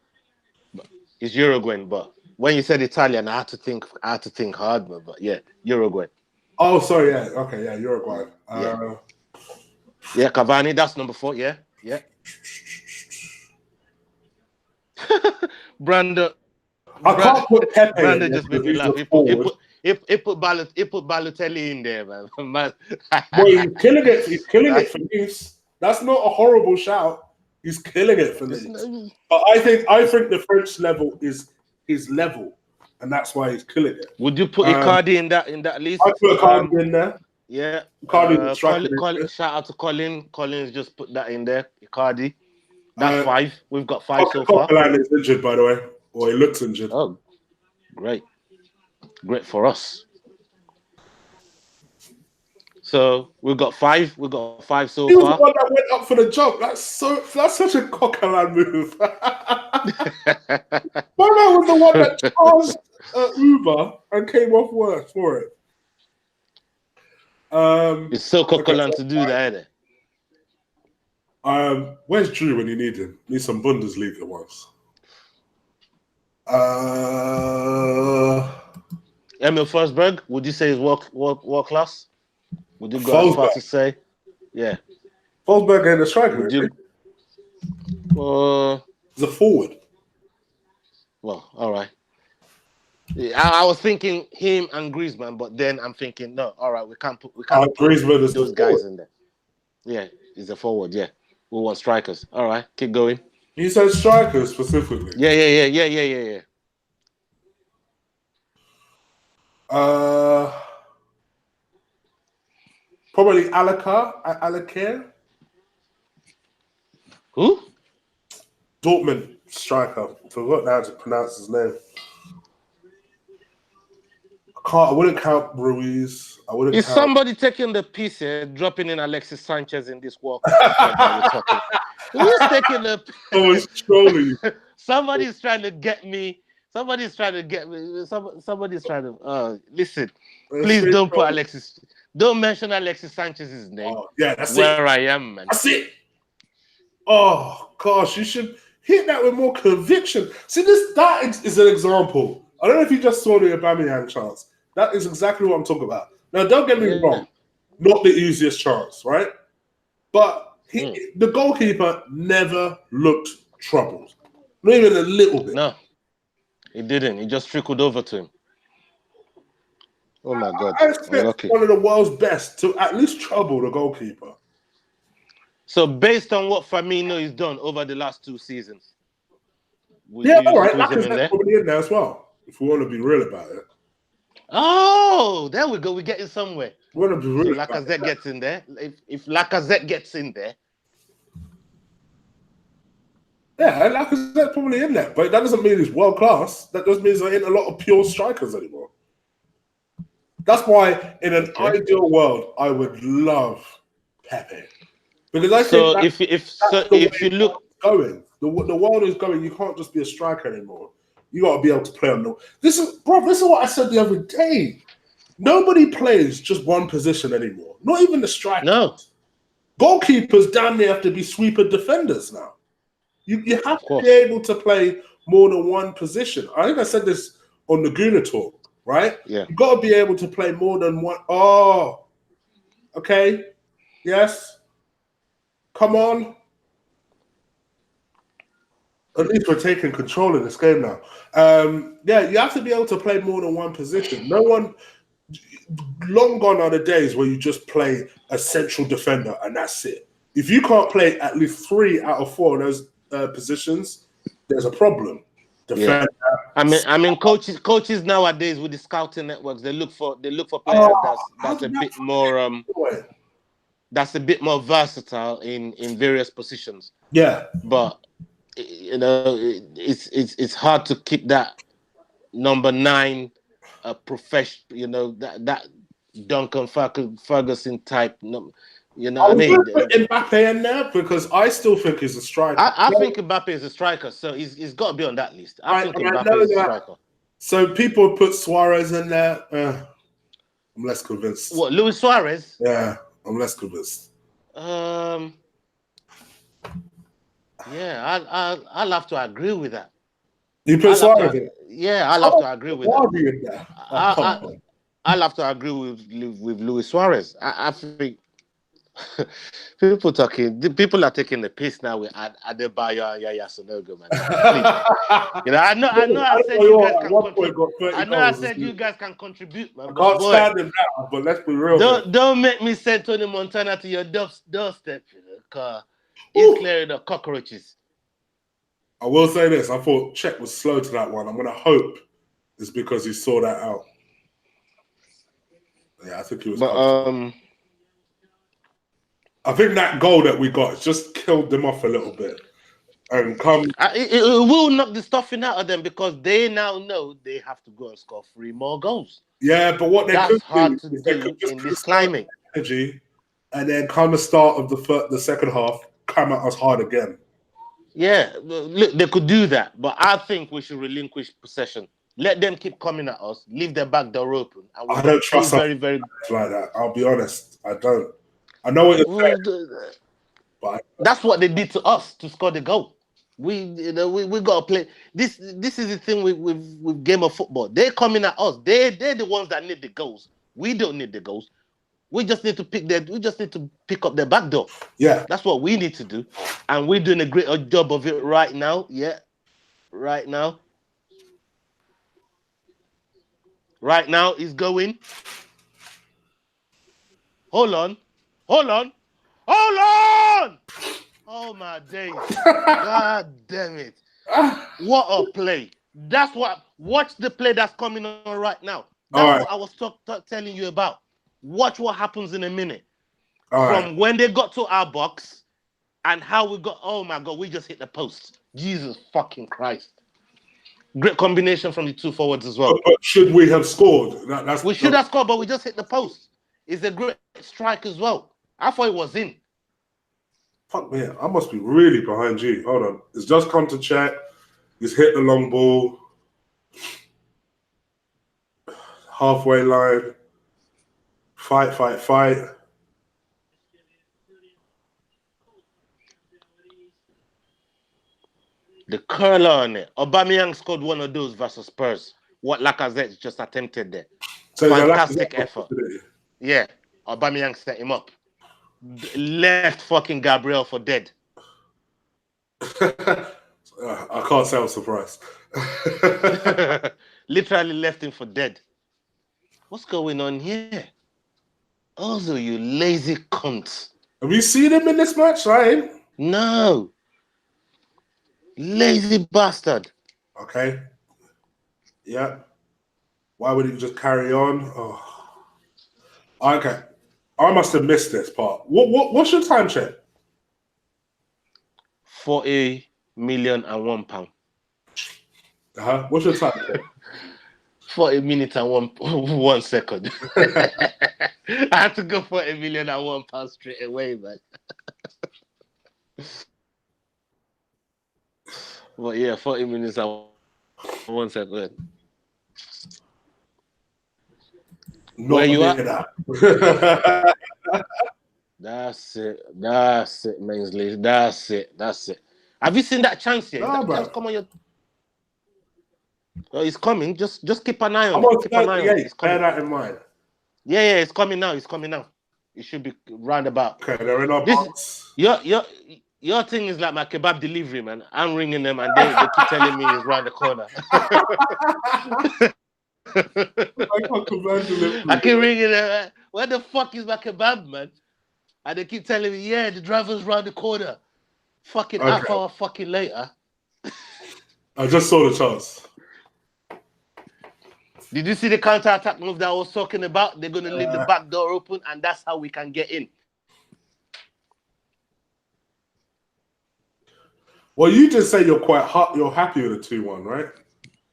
he's Uruguayan. But when you said Italian, I had to think hard. But yeah, Uruguayan. Oh, sorry. Yeah. Okay. Yeah, Uruguay. Yeah, Cavani. That's number 4. Yeah. Brando. I can't put Pepe. Brando just made me laugh. He put Balotelli in there, man. Boy, he's killing it. He's killing it for Nice. That's not a horrible shout. He's killing it for Nice. But I think the French level is his level, and that's why he's killing it. Would you put Icardi in that list? I put Icardi in there. Yeah. Icardi. Shout out to Colin. Colin's just put that in there. Icardi. That's 5. We've got 5 so far. Coquelin is injured, by the way. Or he looks injured. Oh, great. Great for us. So we've got 5. We've got 5 so far. He was the one that went up for the jump. That's such a Coquelin move. My man was the one that charged Uber and came off worse for it. It's so Coquelin to do that, isn't it? Where's Drew when you need him? Need some Bundesliga ones. Emil Forsberg, would you say is world class? Would you go as far to say? Yeah. Forsberg ain't a striker. He's a forward. Well, all right. I was thinking him and Griezmann, but then I'm thinking, no, all right, we can't put Griezmann is those guys in there. Yeah, he's a forward, yeah. We want strikers. All right, keep going. You said strikers specifically. Yeah. Probably Alakir. Who? Dortmund striker. Forgot how to pronounce his name. I wouldn't count Ruiz. Is somebody taking the piece here, dropping in Alexis Sanchez in this World Cup? Who's taking the piece? Oh, it's trolling. Somebody's trying to get me. Somebody's trying to. Listen, please don't put Alexis. Don't mention Alexis Sanchez's name. Oh, yeah, that's where I am, man. That's it. Oh gosh, you should hit that with more conviction. See, that is an example. I don't know if you just saw the Aubameyang chance. That is exactly what I'm talking about. Now, don't get me wrong. Not the easiest chance, right? But the goalkeeper never looked troubled. Not even a little bit. No, he didn't. He just trickled over to him. Oh, my God. I expect one of the world's best to at least trouble the goalkeeper. So, based on what Firmino has done over the last 2 seasons, all right. Lacazette's probably in there as well, if we want to be real about it. Oh, there we go. We're getting somewhere. We want to be real. So Lacazette gets in there. If Lacazette gets in there. Yeah, Lacazette's probably in there. But that doesn't mean he's world class. That just means there ain't a lot of pure strikers anymore. That's why, in an ideal world, I would love Pepe. Because I think if you look going, the world is going. You can't just be a striker anymore. You got to be able to play on the. This is what I said the other day. Nobody plays just one position anymore. Not even the strikers. No. Goalkeepers damn near have to be sweeper defenders now. You have to be able to play more than one position. I think I said this on the Gooner talk, right? Yeah. You've got to be able to play more than one. Oh, okay. Yes. Come on. At least we're taking control of this game now. Yeah, you have to be able to play more than one position. No one, long gone are the days where you just play a central defender and that's it. If you can't play at least 3 out of 4 of those positions, there's a problem. Defender. Yeah. I mean, coaches nowadays with the scouting networks, they look for players that's a bit more that's a bit more versatile in various positions. Yeah, but you know, it's hard to keep that number 9 professional. You know, that Duncan Ferguson type. You know what I mean? Mbappe in there because I still think he's a striker. I think Mbappe is a striker, so he's got to be on that list. I think Mbappe is a striker. So people put Suarez in there. I'm less convinced. What, Luis Suarez? Yeah, I'm less convinced. Yeah, I'll have to agree with that. You put Suarez in? Yeah, I'll have to agree with that. I'll have to agree with Luis Suarez. I think people are taking the piss now with Adebayo and Yaya Sonogo, man. You know, I know I said you guys can contribute. I know I said you guys can contribute, man. I can't stand him now, but let's be real. Don't make me send Tony Montana to your doorstep, you know, because he's clearing the cockroaches. I will say this, I thought Czech was slow to that one. I'm going to hope it's because he saw that out. Yeah, I think he was. But, I think that goal that we got just killed them off a little bit. And it will knock the stuffing out of them because they now know they have to go and score 3 more goals. Yeah, but what that's hard to do in this climate. Energy, and then come the start of the second half, come at us hard again. Yeah, look, they could do that, but I think we should relinquish possession. Let them keep coming at us. Leave their back door open. And I don't trust very like that. I'll be honest. I don't. I know what you're saying, but that's what they did to us to score the goal. We got to play. This is the thing with game of football. They're coming at us. They're the ones that need the goals. We don't need the goals. We just need to pick up their back door. Yeah, that's what we need to do, and we're doing a great job of it right now. Yeah, right now. Right now, he's going. Hold on. Oh my days! God damn it! What a play! That's what. Watch the play that's coming on right now. That's what I was telling you about. Watch what happens in a minute. From when they got to our box and how we got. Oh my God! We just hit the post. Jesus fucking Christ! Great combination from the 2 forwards as well. But should we have scored? We should have scored, but we just hit the post. It's a great strike as well. I thought it was in. Fuck me, I must be really behind you. Hold on. It's just come to check. He's hit the long ball. Halfway line. Fight. The curler on it. Aubameyang scored one of those versus Spurs. What Lacazette just attempted there. So fantastic effort. Yeah. Aubameyang set him up. Left fucking Gabriel for dead. I can't say I'm surprised. Literally left him for dead. What's going on here? Also, you lazy cunt. Have you seen him in this match, right? No. Lazy bastard. Okay. Yeah. Why would he just carry on? Oh. Okay. I must have missed this part. What's your time check? £40,000,001. What's your time check? 40 minutes and 1 second. I had to go for £1,000,001 straight away, man. But yeah, 40 minutes and 1 second. Where you at? That's it, Mainsley. That's it. Have you seen that chance yet? No, chance come on your. Oh, he's coming. Just keep an eye on it. Keep an eye on it. Bear that in mind. Yeah, it's coming now. It should be roundabout. Okay, they're in our box. Your thing is like my kebab delivery, man. I'm ringing them and they keep telling me it's round the corner. I keep ringing them. Where the fuck is my kebab, man? And they keep telling me, yeah, the driver's round the corner. Fucking half hour fucking later. I just saw the chance. Did you see the counter-attack move that I was talking about? They're going to leave the back door open, and that's how we can get in. Well, you just say you're you're happy with the 2-1, right?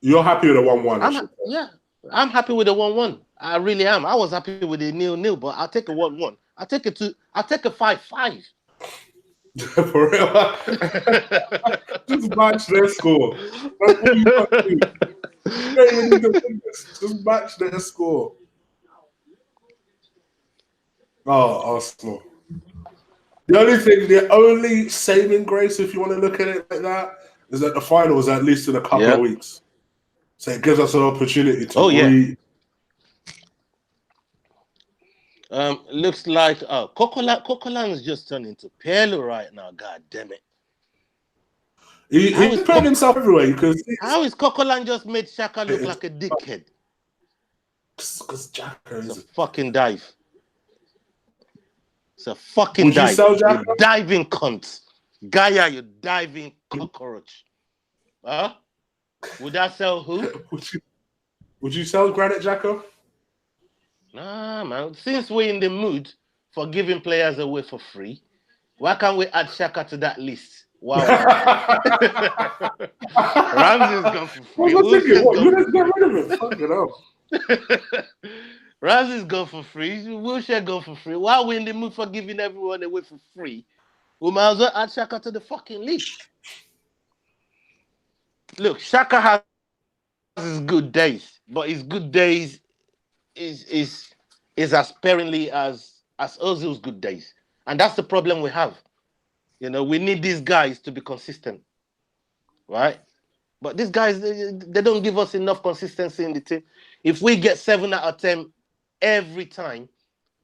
You're happy with the 1-1. Yeah, I'm happy with the 1-1. I really am. I was happy with the 0-0, but I'll take a 1-1. I'll take a 5-5. For real? Just match their score. That's what you got to do. You don't even need to win this. Just match their score. Oh, Arsenal. The only saving grace, if you want to look at it like that, is that the final is at least in a couple of weeks. So it gives us an opportunity to breathe. Looks like Coquelin's just turned into Pirlo right now. God damn it! He's putting himself everywhere. How is Coquelin just made Xhaka look like a dickhead? Because Xhaka is a fucking dive. It's a fucking dive. You sell Xhaka? You diving cunt. Gaia, you diving cockroach. Huh? Would I sell who? Would you sell Granit Xhaka? Nah, man. Since we're in the mood for giving players away for free, why can't we add Xhaka to that list? Wow. Ramsey's gone for free. You just get rid of him. Fuck it up. Ramsey's gone for free. Wilshere gone for free. Why are we in the mood for giving everyone away for free? We might as well add Xhaka to the fucking list. Look, Xhaka has his good days, but his good days is as sparingly as Ozil's good days. And that's the problem we have. You know, we need these guys to be consistent, right? But these guys, they don't give us enough consistency in the team. If we get 7 out of 10 every time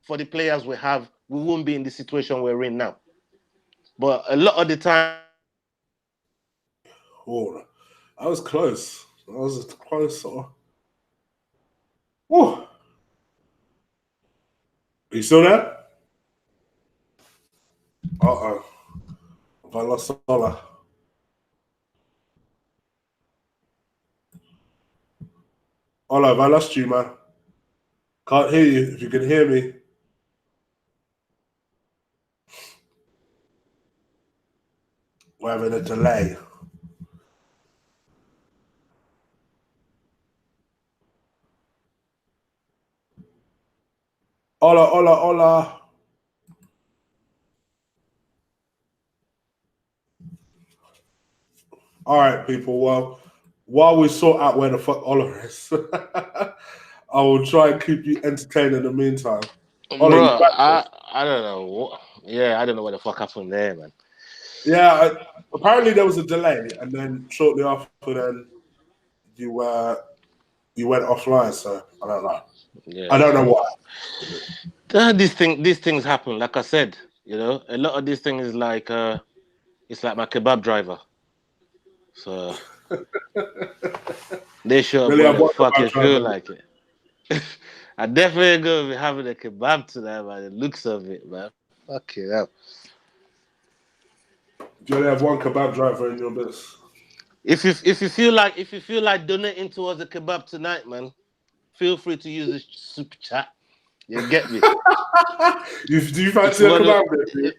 for the players we have, we won't be in the situation we're in now. But a lot of the time... Oh, I was close. I was close. Oh. Are you still there? Uh-oh. I lost Ola. Ola, have I lost you, man? Can't hear you. If you can hear me. We're having a delay. Ola. All right, people. Well, while we sort out where the fuck Ola is, I will try and keep you entertained in the meantime. Ola, bro, I don't know. I don't know what the fuck happened there, man. Yeah, apparently there was a delay, and then shortly after, then you went offline. So I don't know. Yeah. I don't know why. These things happen. Like I said, you know, a lot of these things is like it's like my kebab driver. So they sure really fucking feel like it. I definitely gonna be having a kebab tonight, by the looks of it, man. Fuck it up. Do you only have one kebab driver in your business? If you feel like donating towards a kebab tonight, man, feel free to use the super chat. You get me? Do you fancy a kebab?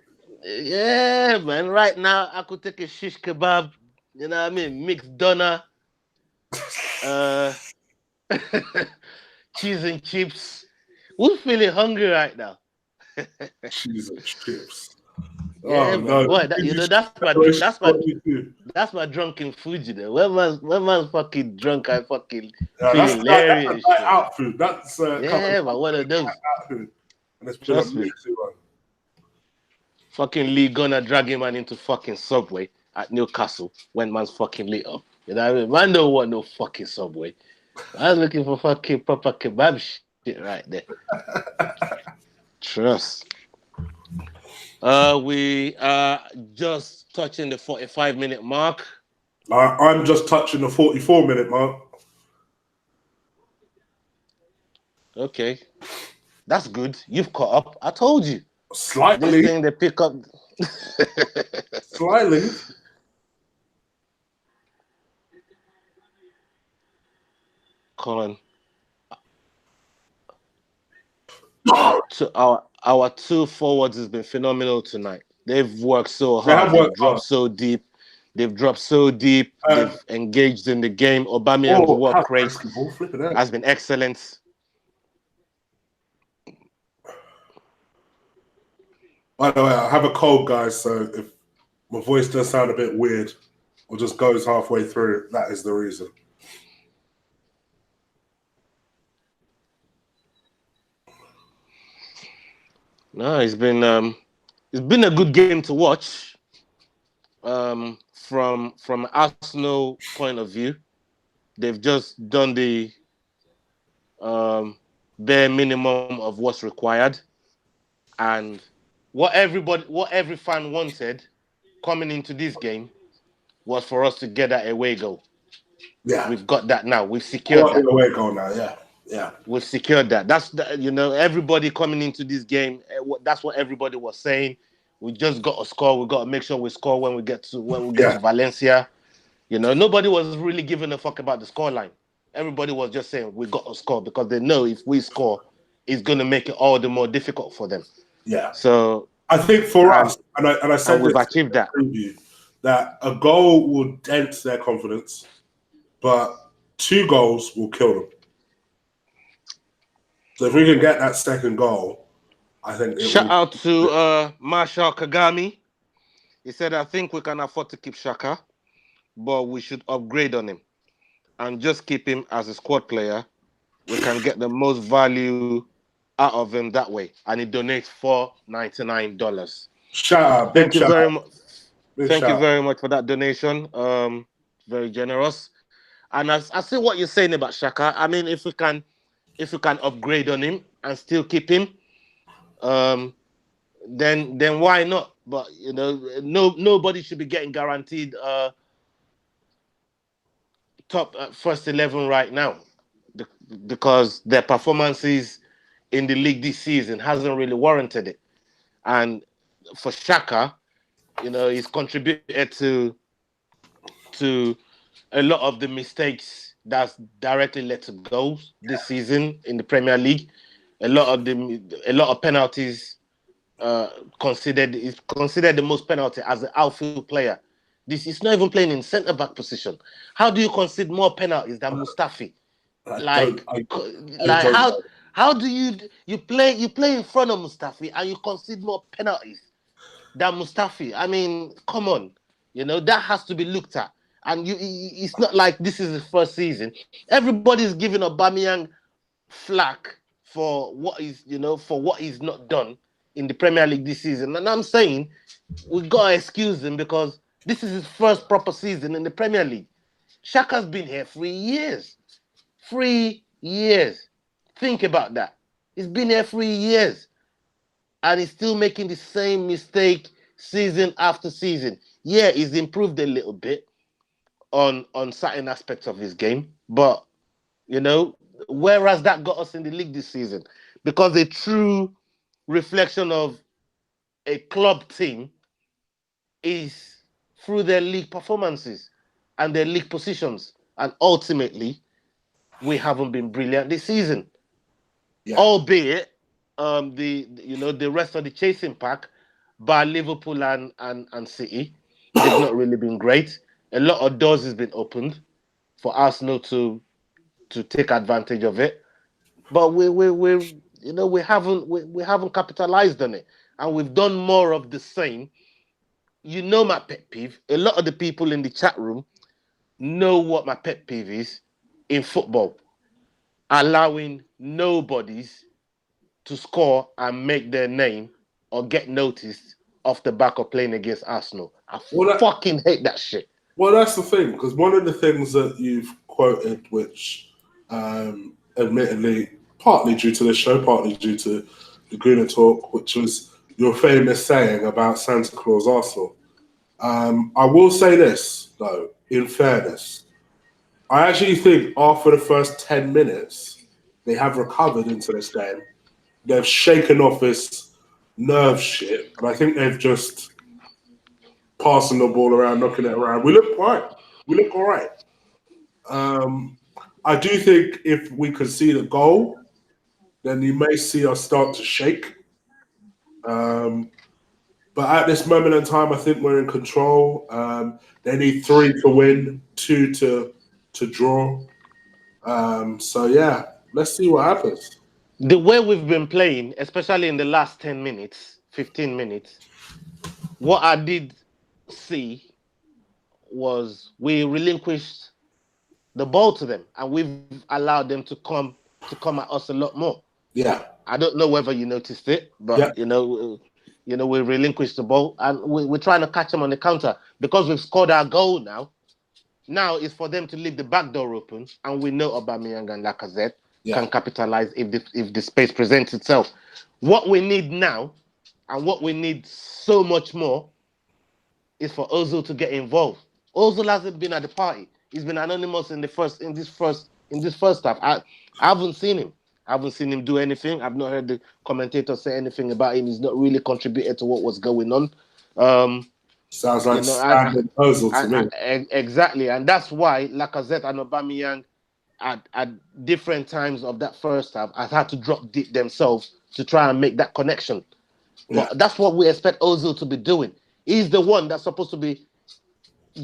Yeah, man. Right now, I could take a shish kebab. You know what I mean? Mixed doner, cheese and chips. We're feeling hungry right now. Cheese and chips. Yeah, no. Boy, that's my drunken food, you know. When man's fucking drunk, I fucking feel hilarious. That's out food. That's but one of those. And it's Trust me. Fucking Lee gonna drag him man into fucking Subway at Newcastle when man's fucking lit up. You know what I mean? Man don't want no fucking Subway. I was looking for fucking proper kebab shit right there. Trust. We are just touching the 45-minute mark. I'm just touching the 44-minute mark. Okay. That's good. You've caught up. I told you. Slightly. This thing they pick up. Slightly. Colin. Our two forwards has been phenomenal tonight. They've worked so hard. They've dropped so deep. They've engaged in the game. Aubameyang's work rate has been excellent. By the way, I have a cold, guys, so if my voice does sound a bit weird or just goes halfway through, that is the reason. No, it's been a good game to watch. From Arsenal point of view, they've just done the bare minimum of what's required, and what every fan wanted coming into this game was for us to get that away goal. Yeah, we've got that now. We've secured that away goal now. Yeah. We've secured that. That's everybody coming into this game. That's what everybody was saying. We just got to score. We got to make sure we score when we get to Valencia. Nobody was really giving a fuck about the scoreline. Everybody was just saying we got to score because they know if we score, it's going to make it all the more difficult for them. Yeah. So I think for us, and I said we've achieved that. Preview, that a goal will dent their confidence, but 2 goals will kill them. So if we can get that second goal, I think Shout out to Marshall Kagami. He said, I think we can afford to keep Xhaka, but we should upgrade on him and just keep him as a squad player. We can get the most value out of him that way. And he donates $4.99. Shout out. Thank you very much. Thank you very much for that donation. Very generous. And I see what you're saying about Xhaka. I mean, if we can upgrade on him and still keep him, then why not? But nobody should be getting guaranteed top first 11 right now because their performances in the league this season hasn't really warranted it. And for Xhaka, he's contributed to a lot of the mistakes that's directly led to goals this season in the Premier League. A lot of penalties considered the most penalty as an outfield player. This is not even playing in centre back position. How do you concede more penalties than Mustafi? How do you play in front of Mustafi and you concede more penalties than Mustafi? I mean, come on, that has to be looked at. And it's not like this is his first season. Everybody's giving Aubameyang flack for what he's not done in the Premier League this season. And I'm saying we got to excuse him because this is his first proper season in the Premier League. Xhaka's been here 3 years. 3 years. Think about that. He's been here 3 years. And he's still making the same mistake season after season. Yeah, he's improved a little bit on certain aspects of his game. But, where has that got us in the league this season? Because a true reflection of a club team is through their league performances and their league positions. And ultimately, we haven't been brilliant this season. Yeah. Albeit, the rest of the chasing pack by Liverpool and City, they've not really been great. A lot of doors has been opened for Arsenal to take advantage of it, but we haven't capitalized on it, and we've done more of the same. My pet peeve. A lot of the people in the chat room know what my pet peeve is in football: allowing nobodies to score and make their name or get noticed off the back of playing against Arsenal. I fucking hate that shit. Well, that's the thing, because one of the things that you've quoted, which admittedly, partly due to the show, partly due to the Gooner talk, which was your famous saying about Santa Claus Arsenal. I will say this, though, in fairness. I actually think after the first 10 minutes, they have recovered into this game. They've shaken off this nerve shit, and I think they've just passing the ball around, knocking it around. We look fine. We look all right. I do think if we concede a goal, then you may see us start to shake. Um, but at this moment in time, I think we're in control. They need 3 to win, 2 to draw. So yeah, let's see what happens. The way we've been playing, especially in the last 10 minutes, 15 minutes, what I did see was we relinquished the ball to them, and we've allowed them to come at us a lot more. Yeah, I don't know whether you noticed it, but yeah, we relinquished the ball, and we're trying to catch them on the counter because we've scored our goal now. Now it's for them to leave the back door open, and we know Aubameyang and Lacazette can capitalize if the space presents itself. What we need now, and what we need so much more, is for Ozil to get involved. Ozil hasn't been at the party. He's been anonymous in this first half. I haven't seen him. I haven't seen him do anything. I've not heard the commentator say anything about him. He's not really contributed to what was going on. Sounds like standard Ozil to me. Exactly, and that's why Lacazette and Aubameyang at different times of that first half have had to drop deep themselves to try and make that connection. Yeah. But that's what we expect Ozil to be doing. He's the one that's supposed to be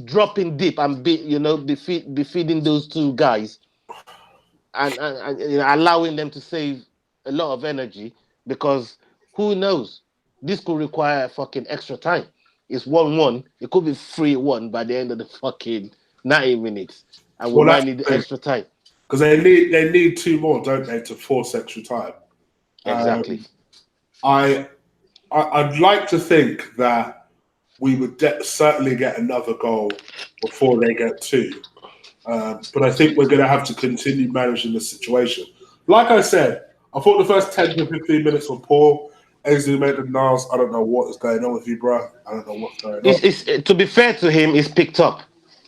dropping deep and be feeding those two guys and allowing them to save a lot of energy, because who knows, this could require fucking extra time. It's 1-1. It could be 3-1 by the end of the fucking 90 minutes, and we might need extra time because they need 2 more, don't they, to force extra time. Exactly. I'd like to think that we would certainly get another goal before they get 2. But I think we're going to have to continue managing the situation. Like I said, I thought the first 10 to 15 minutes were poor. Ainsley made the nails. I don't know what is going on with you, bro. I don't know what's going on. To be fair to him, he's picked up.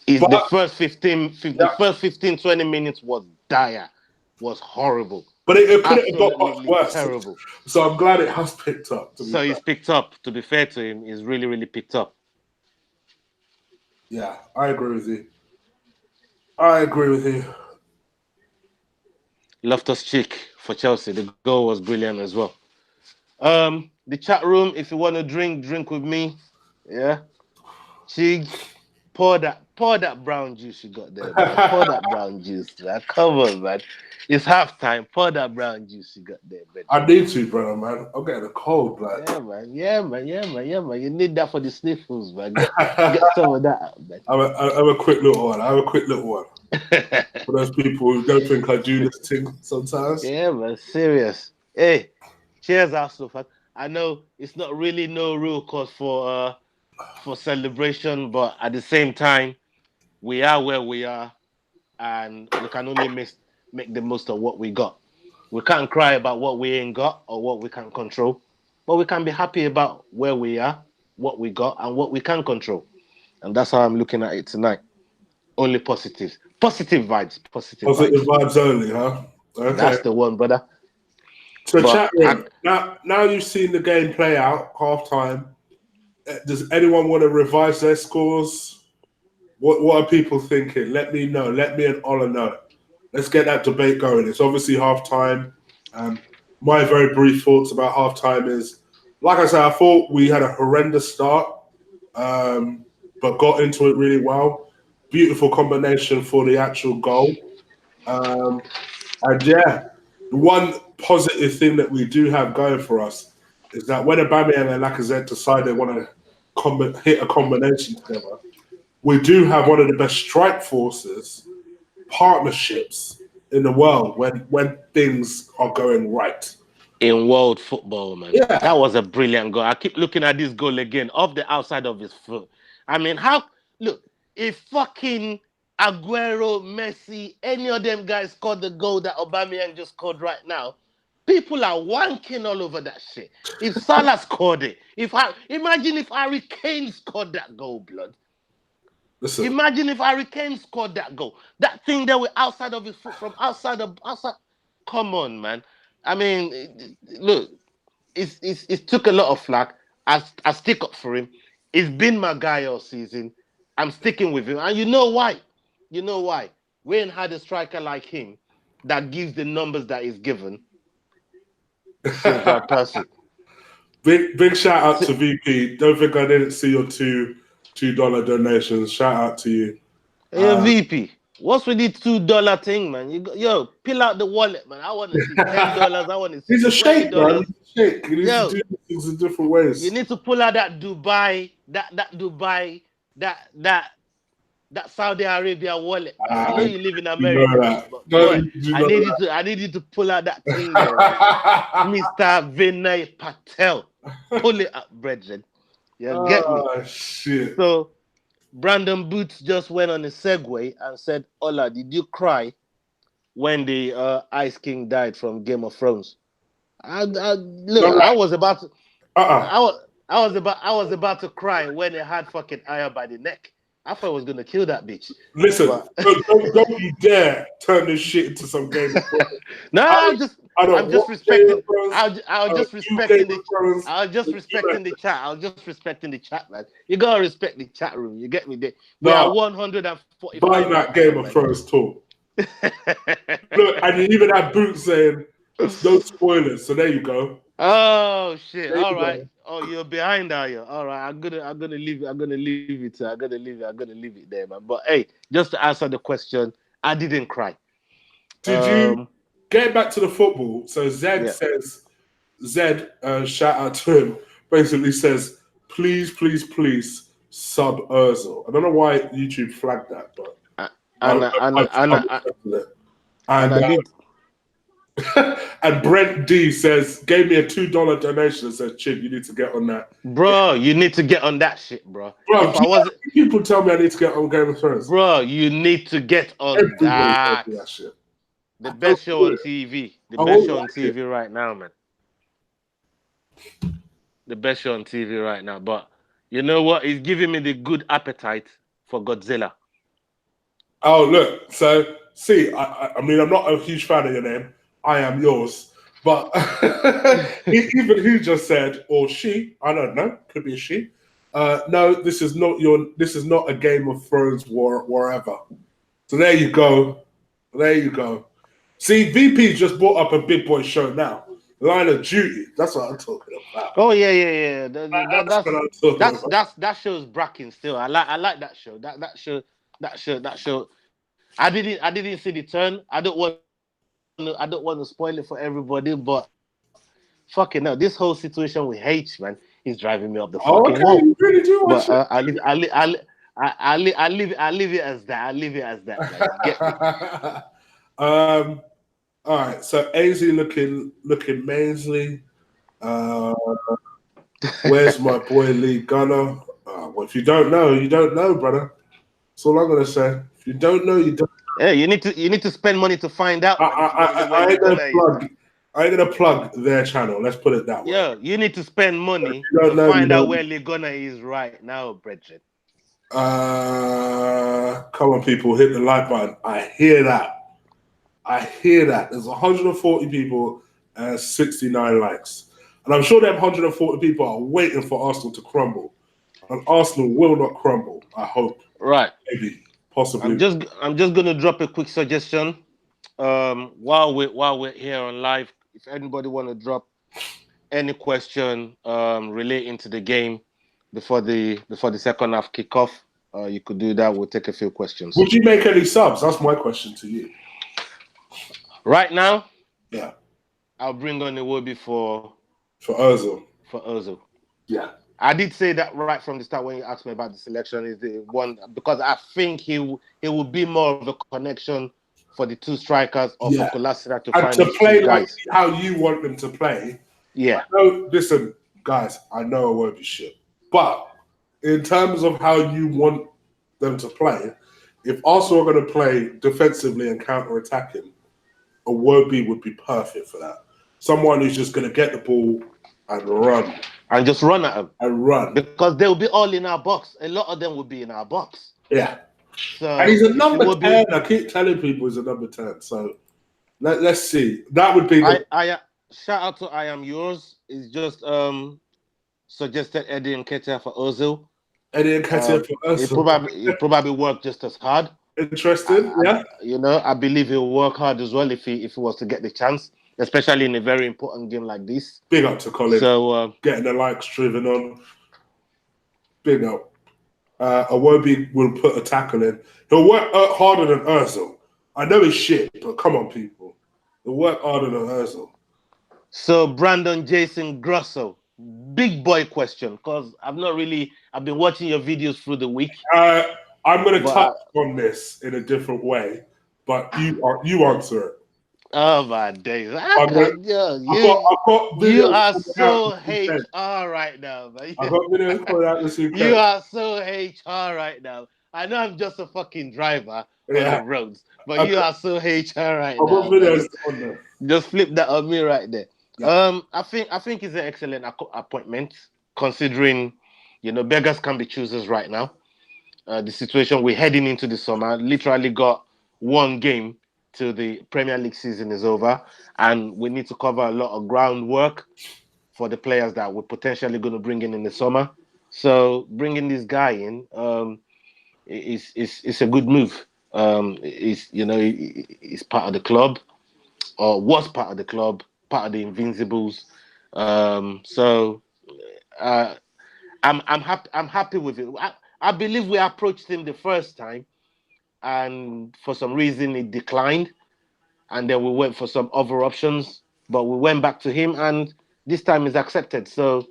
The first 15, 20 minutes was dire, was horrible. But it couldn't have got much worse. Terrible. So I'm glad it has picked up. So he's picked up. To be fair to him, he's really, really picked up. Yeah, I agree with you. I agree with you. Loftus-Cheek for Chelsea. The goal was brilliant as well. The chat room, if you want to drink with me. Yeah. Chig, pour that brown juice you got there, man. Pour that brown juice, man. Come on, man. It's halftime. Pour that brown juice you got there, man. I need to, brother, man. I'm getting a cold, man. Yeah, man. You need that for the sniffles, man. Get some of that out, man. I'm a quick little one. For those people who don't think I do this thing sometimes. Yeah, man. Serious. Hey, cheers, Arsenal fan. I know it's not really no real cause for celebration, but at the same time, we are where we are, and we can only make the most of what we got. We can't cry about what we ain't got or what we can't control, but we can be happy about where we are, what we got, and what we can control. And that's how I'm looking at it tonight. Only positives. Positive vibes. Positive vibes only, huh? Okay. That's the one, brother. So, chat room, now you've seen the game play out, half time. Does anyone want to revise their scores? What are people thinking? Let me know. Let me and Ola know. Let's get that debate going. It's obviously half time. My very brief thoughts about half time is, like I said, I thought we had a horrendous start, but got into it really well. Beautiful combination for the actual goal. And yeah, the one positive thing that we do have going for us is that when Aubameyang and Lacazette decide they want to hit a combination together, we do have one of the best strike forces, partnerships in the world when things are going right. In world football, man. Yeah. That was a brilliant goal. I keep looking at this goal again, off the outside of his foot. I mean, if fucking Aguero, Messi, any of them guys scored the goal that Aubameyang just scored right now, People are wanking all over that shit. If Salah scored it, imagine if Harry Kane scored that goal, blood. Listen, Imagine if Harry Kane scored that goal. That thing there was outside of his foot, from outside. Come on, man. I mean, look, it took a lot of flack. I stick up for him. He's been my guy all season. I'm sticking with him. And you know why? You know why? We ain't had a striker like him that gives the numbers that he's given since Van Persie. Big shout out to VP. Don't think I didn't see your $2 donations. Shout out to you. Hey, VP, what's with the $2 thing, man? Yo, peel out the wallet, man. I want to see $10. I want to see He's a sheikh, man. He's a sheikh. He needs Yo, to do things in different ways. You need to pull out that Dubai, that Saudi Arabia wallet. I know you live in America, but boy, I need you to pull out that thing there, Mr. Vinay Patel. Pull it up, brethren. You get me? Shit. So Brandon Boots just went on a segue and said, Ola, did you cry when the Ice King died from Game of Thrones? I was about to I was about to cry when it had fucking Aya by the neck. I thought I was gonna kill that bitch. Listen, don't you dare turn this shit into some game of Thrones. No, I'm just respecting. I'll just respecting the chat. I'll just respecting the chat, man. You gotta respect the chat room. You get me? We are 145. Buying that Game of Thrones talk. Look, and you even had Boots saying no spoilers. So there you go. Oh shit! All right. Oh, you're behind, are you? All right. I'm gonna leave it there, man. But hey, just to answer the question, I didn't cry. Did you get back to the football? So Zed says, shout out to him, basically says, please sub Ozil. I don't know why YouTube flagged that, but and Brent D says, gave me a $2 donation and says, Chig, you need to get on that. Bro, you need to get on that shit, bro. People tell me I need to get on Game of Thrones. Bro, you need to get on that shit. The best show on TV. The best show on TV right now, man. The best show on TV right now. But you know what? It's giving me the good appetite for Godzilla. Oh, look. So, see, I mean, I'm not a huge fan of your name. I am yours. But even he just said, or she, I don't know, could be a she. No, this is not a Game of Thrones wherever. So there you go. There you go. See, VP just brought up a big boy show now. Line of Duty. That's what I'm talking about. Oh yeah. That show's bracking still. I like that show. That show. I didn't see the turn. I don't want to spoil it for everybody, but fucking hell, this whole situation with H, man, is driving me up the fucking wall. You really do watch it. I'll leave it as that. I'll leave it as that. Man. Get me? All right. So AZ looking Mainsley. Where's my boy Lee Gunner? Well, if you don't know, you don't know, brother. That's all I'm gonna say. If you don't know, you don't. Yeah, you need to spend money to find out. I ain't gonna plug their channel. Let's put it that way. Yeah, you need to spend money to find out where Ligona is right now, Bridget. Come on, people, hit the like button. I hear that. There's 140 people and 69 likes. And I'm sure them 140 people are waiting for Arsenal to crumble. And Arsenal will not crumble, I hope. Right. Maybe. Possibly. I'm just gonna drop a quick suggestion. While we're here on live, if anybody wanna drop any question relating to the game before the second half kickoff, you could do that. We'll take a few questions. Would you make any subs? That's my question to you. Right now? Yeah. I'll bring on Iwobi for Ozil. Yeah. I did say that right from the start when you asked me about the selection is the one because I think he will be more of a connection for the two strikers or for Kolasinac to find to play like how you want them to play. Yeah. Listen, guys, I know I won't be shit. But in terms of how you want them to play, if Arsenal are going to play defensively and counter-attacking, Iwobi would be perfect for that. someone who's just going to get the ball and run. And just run at them. And run. Because they'll be all in our box. A lot of them will be in our box. Yeah. So and he's a number 10. I keep telling people he's a number 10. So let's see. That would be I shout out to I Am Yours. It's just suggested Eddie Nketiah for Ozil. Eddie Nketiah for Ozil. He'll probably work just as hard. Interesting, yeah. I believe he'll work hard as well if he was to get the chance, especially in a very important game like this. Big up to Colin. So getting the likes driven on. Big up. Iwobi will put a tackle in. He'll work harder than Ozil. I know he's shit, but come on, people. He'll work harder than Ozil. So Brandon Jason Grosso, big boy question, because I've been watching your videos through the week. I'm going to touch on this in a different way, but you answer it. Oh my days! You are so HR right now, man. I've got videos coming out this weekend. You are so HR right now. I know I'm just a fucking driver on the roads, but you are so HR right now. I've got videos on there. Just flip that on me right there. Yeah. I think it's an excellent appointment, considering beggars can be choosers right now. The situation we're heading into the summer, literally got one game till the Premier League season is over, and we need to cover a lot of groundwork for the players that we're potentially going to bring in the summer. So bringing this guy in is a good move. He's part of the club, or was part of the club, part of the Invincibles. I'm happy with it. I believe we approached him the first time, and for some reason it declined, and then we went for some other options, but we went back to him, and this time he's accepted. So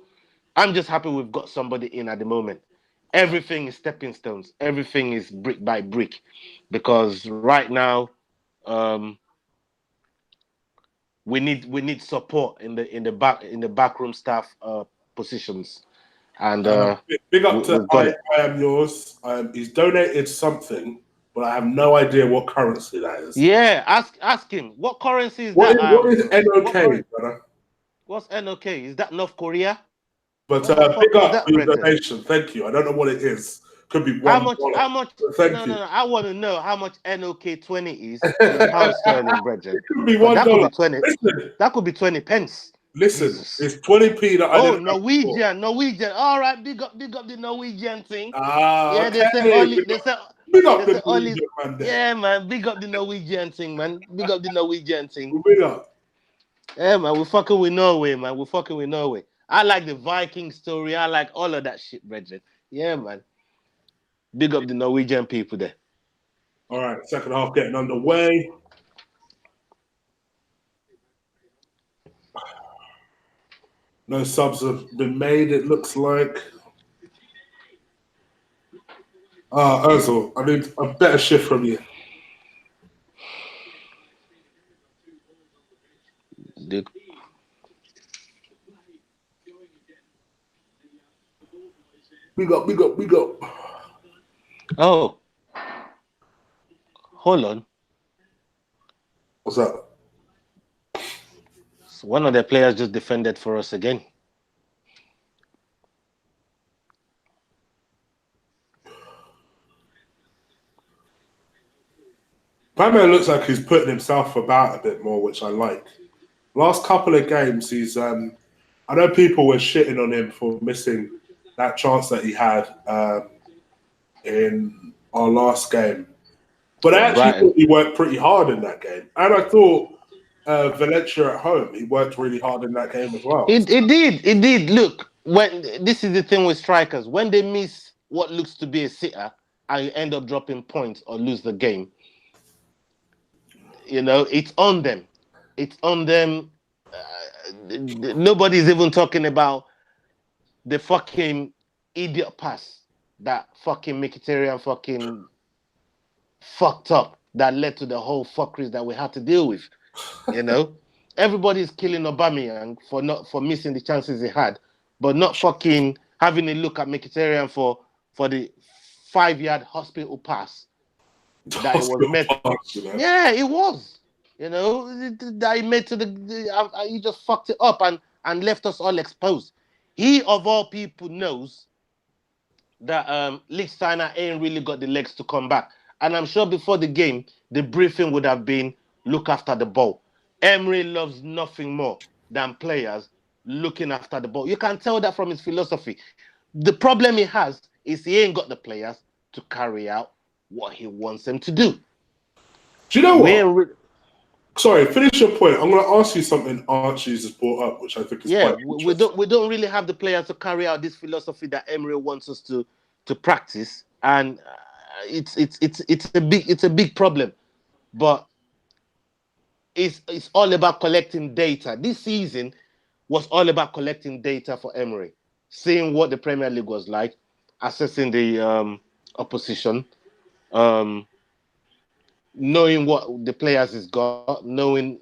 I'm just happy we've got somebody in at the moment. Everything is stepping stones. Everything is brick by brick, because right now we need support in the backroom staff positions. And big up to I Am Yours. He's donated something, but I have no idea what currency that is. Yeah, ask him. What currency is that? What is NOK, brother? What's NOK? Is that North Korea? But big up for your donation. Thank you. I don't know what it is. Could be $1. How much? No. I want to know how much NOK 20 is in pound sterling, brethren. It could be $1. That could be 20. Listen, that could be 20 pence. Listen, it's 20p that I didn't Norwegian. All right, big up the Norwegian thing. Yeah, they say big up the Norwegian man there. Yeah, man, big up the Norwegian thing, man. Big up the Norwegian thing. Big up. Yeah, man, we're fucking with Norway, man. We're fucking with Norway. I like the Viking story. I like all of that shit, brethren. Yeah, man. Big up the Norwegian people there. All right, second half getting underway. No subs have been made, it looks like. Ozil, I need a better shift from you. Big up. Oh. Hold on. What's that? So one of the players just defended for us again. Aubameyang looks like he's putting himself about a bit more, which I like. Last couple of games, he's. I know people were shitting on him for missing that chance that he had in our last game, but I actually thought he worked pretty hard in that game, and I thought Valencia at home, he worked really hard in that game as well. It did. Look, this is the thing with strikers, when they miss what looks to be a sitter and you end up dropping points or lose the game, it's on them. It's on them. Nobody's even talking about the fucking idiot pass that fucking Mkhitaryan fucking fucked up that led to the whole fuckeries that we had to deal with. Everybody's killing Aubameyang for missing the chances he had, but not fucking having a look at Mkhitaryan for the 5-yard hospital pass that it was met. Yeah, it You know, that he made to he just fucked it up and left us all exposed. He, of all people, knows that Lichtsteiner ain't really got the legs to come back. And I'm sure before the game, the briefing would have been, look after the ball. Emery loves nothing more than players looking after the ball. You can tell that from his philosophy. The problem he has is he ain't got the players to carry out what he wants them to do. Do you know what? Sorry, finish your point. I'm going to ask you something Archie's just brought up, which I think is quite interesting. we don't really have the players to carry out this philosophy that Emery wants us to practice, and it's a big problem. But it's all about collecting data. This season was all about collecting data for Emery, seeing what the Premier League was like, assessing the opposition, knowing what the players has got, knowing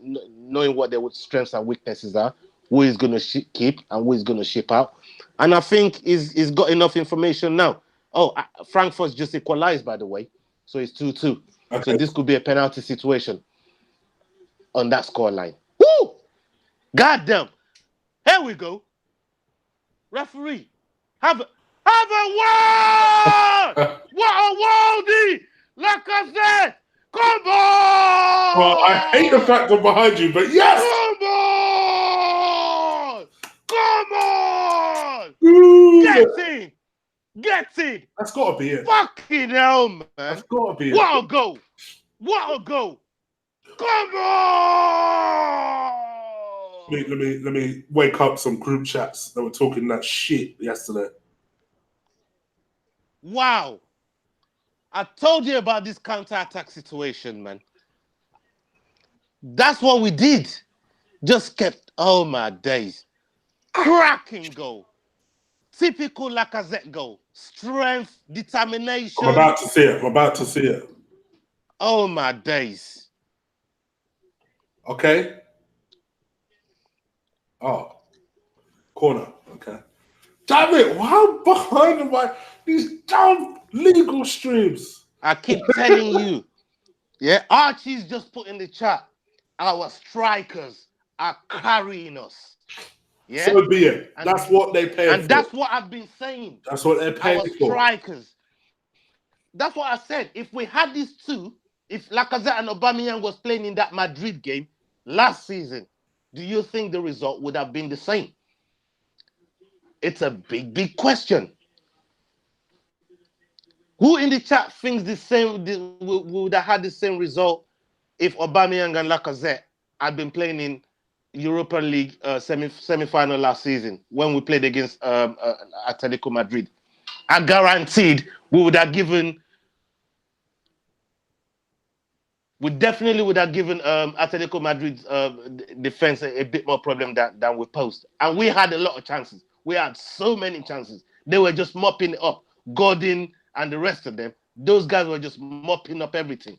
what their strengths and weaknesses are, who is going to keep and who is going to ship out. And I think he's got enough information now. Oh, Frankfurt's just equalized, by the way. So it's 2-2. Okay. So this could be a penalty situation on that scoreline. Woo! Goddamn. Here we go. Referee, have a word! What a worldie! Like I said, come on! Well, I hate the fact I'm behind you, but yes! Come on! Ooh. Get in! That's got to be it. Fucking hell, man! That's got to be it. What a goal! Come on! Let me wake up some group chats that were talking that shit yesterday. Wow. I told you about this counter-attack situation, man. That's what we did. Just kept, oh my days. Cracking goal. Typical Lacazette goal. Strength, determination. I'm about to see it. Oh my days. Okay. Oh. Corner. Okay. Damn it. How behind am I? These damn legal streams. I keep telling you. Yeah, Archie's just put in the chat. Our strikers are carrying us. Yeah? So be it. That's what they pay for. And that's what I've been saying. That's what they're paying for. Our strikers. That's what I said. If we had these two, if Lacazette and Aubameyang was playing in that Madrid game last season, do you think the result would have been the same? It's a big question. Who in the chat thinks would have had the same result if Aubameyang and Lacazette had been playing in Europa League semi-final last season when we played against Atletico Madrid? I guaranteed we definitely would have given Atletico Madrid's defense a bit more problem than we posed. And we had a lot of chances. We had so many chances. They were just mopping it up. Gordon and the rest of them, those guys were just mopping up everything.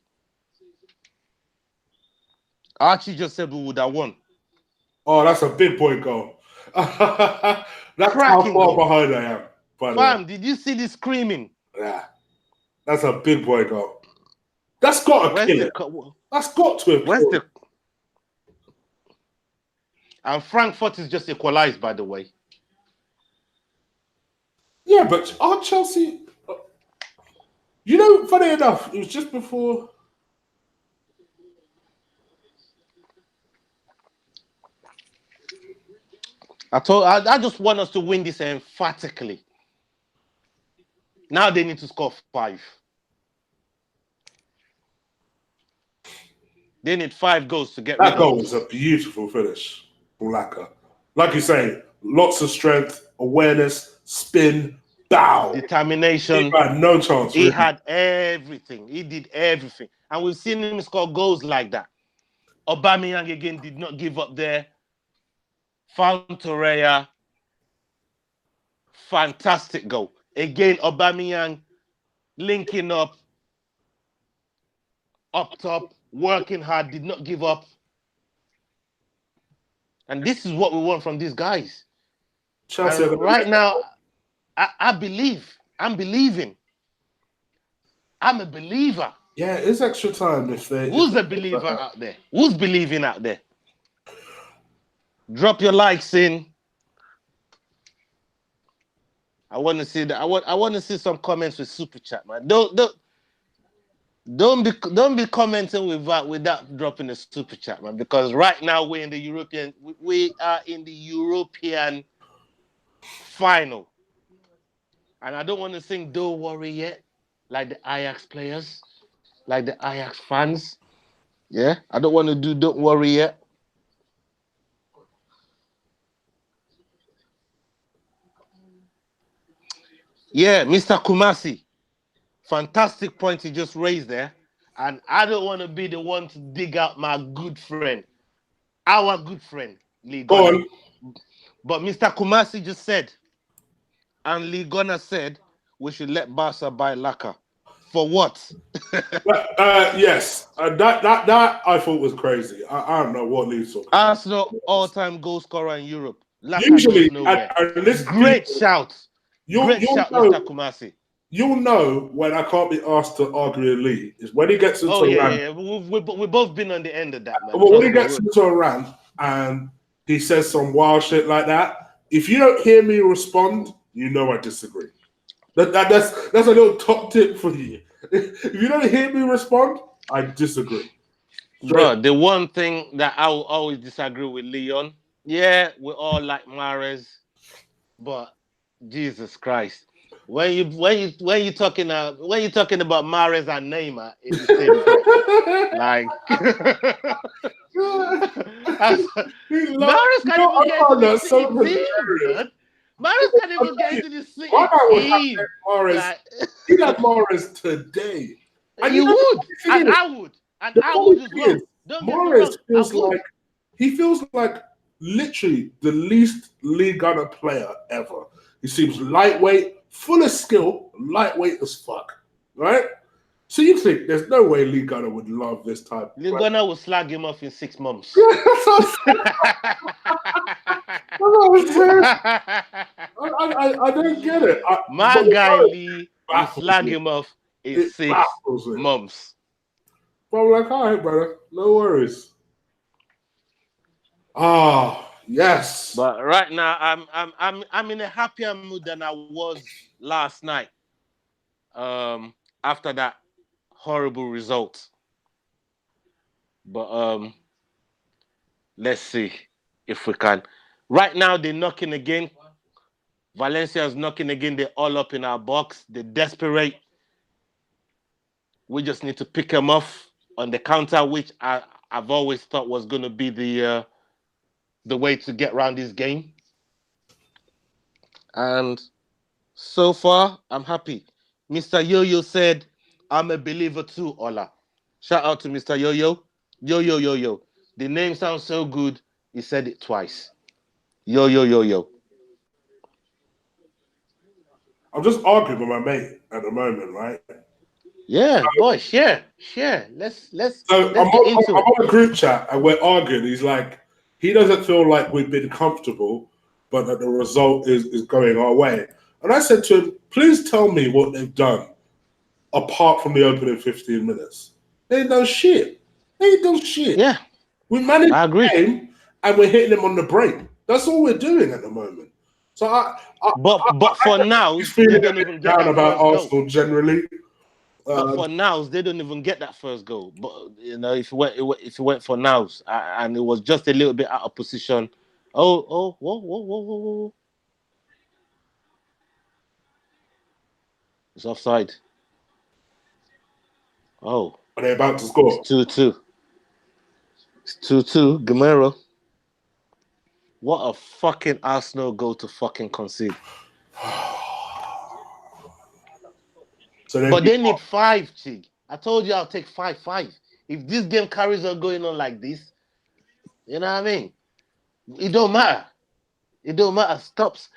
Archie just said we would have won. Oh, that's a big boy goal. That's Cracking how far goal. behind I am. Fam, did you see the screaming? Yeah. That's a big boy goal. That's got to kill it. That's got to have killed it. And Frankfurt is just equalized, by the way. Yeah, but our Chelsea... You know, funny enough, it was just before... I just want us to win this emphatically. Now they need to score 5. They need 5 goals to get rid of that goal was a beautiful finish from Laka. Like you say, lots of strength, awareness, spin, bow. Determination. He had no chance. He had everything. He did everything. And we've seen him score goals like that. Aubameyang again did not give up there. Found Torreira. Fantastic goal. Again, Aubameyang linking up top, working hard, did not give up. And this is what we want from these guys. Right now, I believe. I'm believing. I'm a believer. Yeah, it is extra time if they. Who's a believer out there? Who's believing out there? Drop your likes in. I want to see that. I want to see some comments with super chat, man. Don't be commenting without dropping a super chat, man. Because right now we are in the European final, and I don't want to sing "Don't Worry Yet" like the Ajax players, like the Ajax fans. Yeah, I don't want to do "Don't Worry Yet." Yeah, Mr. Kumasi, fantastic point he just raised there. And I don't want to be the one to dig out my good friend, our good friend, Lee Go Gunner. on. But Mr. Kumasi just said, and Lee Gunner said, we should let Barca buy Laka. For what? Yes, that I thought was crazy. I don't know what Lee's talking about. Arsenal all-time goal scorer in Europe. Laka Usually, goes nowhere. and this, Great shout. Great you'll shout, know, Mr. Kumasi. You'll know when I can't be asked to argue with Lee is when he gets into a rant. Yeah. We've both been on the end of that, man. Well, when he gets into a rant and he says some wild shit like that, if you don't hear me respond, you know I disagree. That's a little top tip for you. If you don't hear me respond, I disagree. Bro, the one thing that I will always disagree with Leon, yeah, we all like Mahrez, but Jesus Christ, when you talking about Mahrez and Neymar in the same breath, like Mahrez can't even get into the City team, man. Mahrez can't even get into the City team. He'd have Mahrez today. And you would, and I would. And I would as well. Don't get me wrong. He feels like literally the least Lee Gunner player ever. He seems lightweight, full of skill, lightweight as fuck. Right? So you think there's no way Lee Gunner would love this type. Lee Gunner will slag him off in 6 months. I don't get it. My guy Lee will slag him off in 6 months. But I'm like, all right, brother, no worries. Yes. But right now, I'm in a happier mood than I was last night. After that horrible result. But let's see if we can. Right now, they're knocking again. Valencia is knocking again. They're all up in our box. They're desperate. We just need to pick them off on the counter, which I've always thought was going to be the way to get around this game. And so far, I'm happy. Mr. Yo-Yo said, I'm a believer too, Ola. Shout out to Mr. Yo-Yo. Yo-Yo. The name sounds so good, he said it twice. Yo. I'm just arguing with my mate at the moment, right? Yeah, boy, share. Let's I'm get into it. on a group chat and we're arguing. He's like, he doesn't feel like we've been comfortable, but that the result is going our way. And I said to him, please tell me what they've done apart from the opening 15 minutes. They ain't done shit. Yeah. We managed the game and we're hitting them on the break. That's all we're doing at the moment. So But for now, they don't even get that about first Arsenal goal. generally. But for Nows, they don't even get that first goal. But you know, if you went for Nows and it was just a little bit out of position, whoa. It's offside. Oh. Are they about to score? It's 2-2. It's 2-2. Gamero. What a fucking Arsenal goal to fucking concede. But they need 5, Chig. I told you I'll take 5-5. If this game carries on going on like this, you know what I mean? It don't matter. Stops.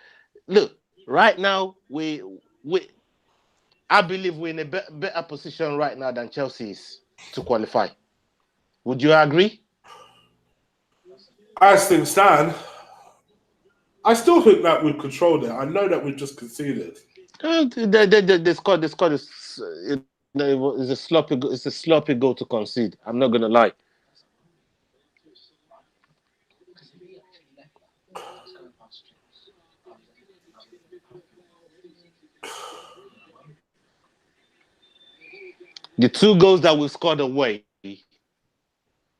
Look, right now, I believe we're in a better position right now than Chelsea is to qualify. Would you agree? As things stand, I still think that we've controlled it. I know that we've just conceded. The squad is it's a sloppy. It's a sloppy goal to concede. I'm not gonna lie. The 2 goals that we scored away,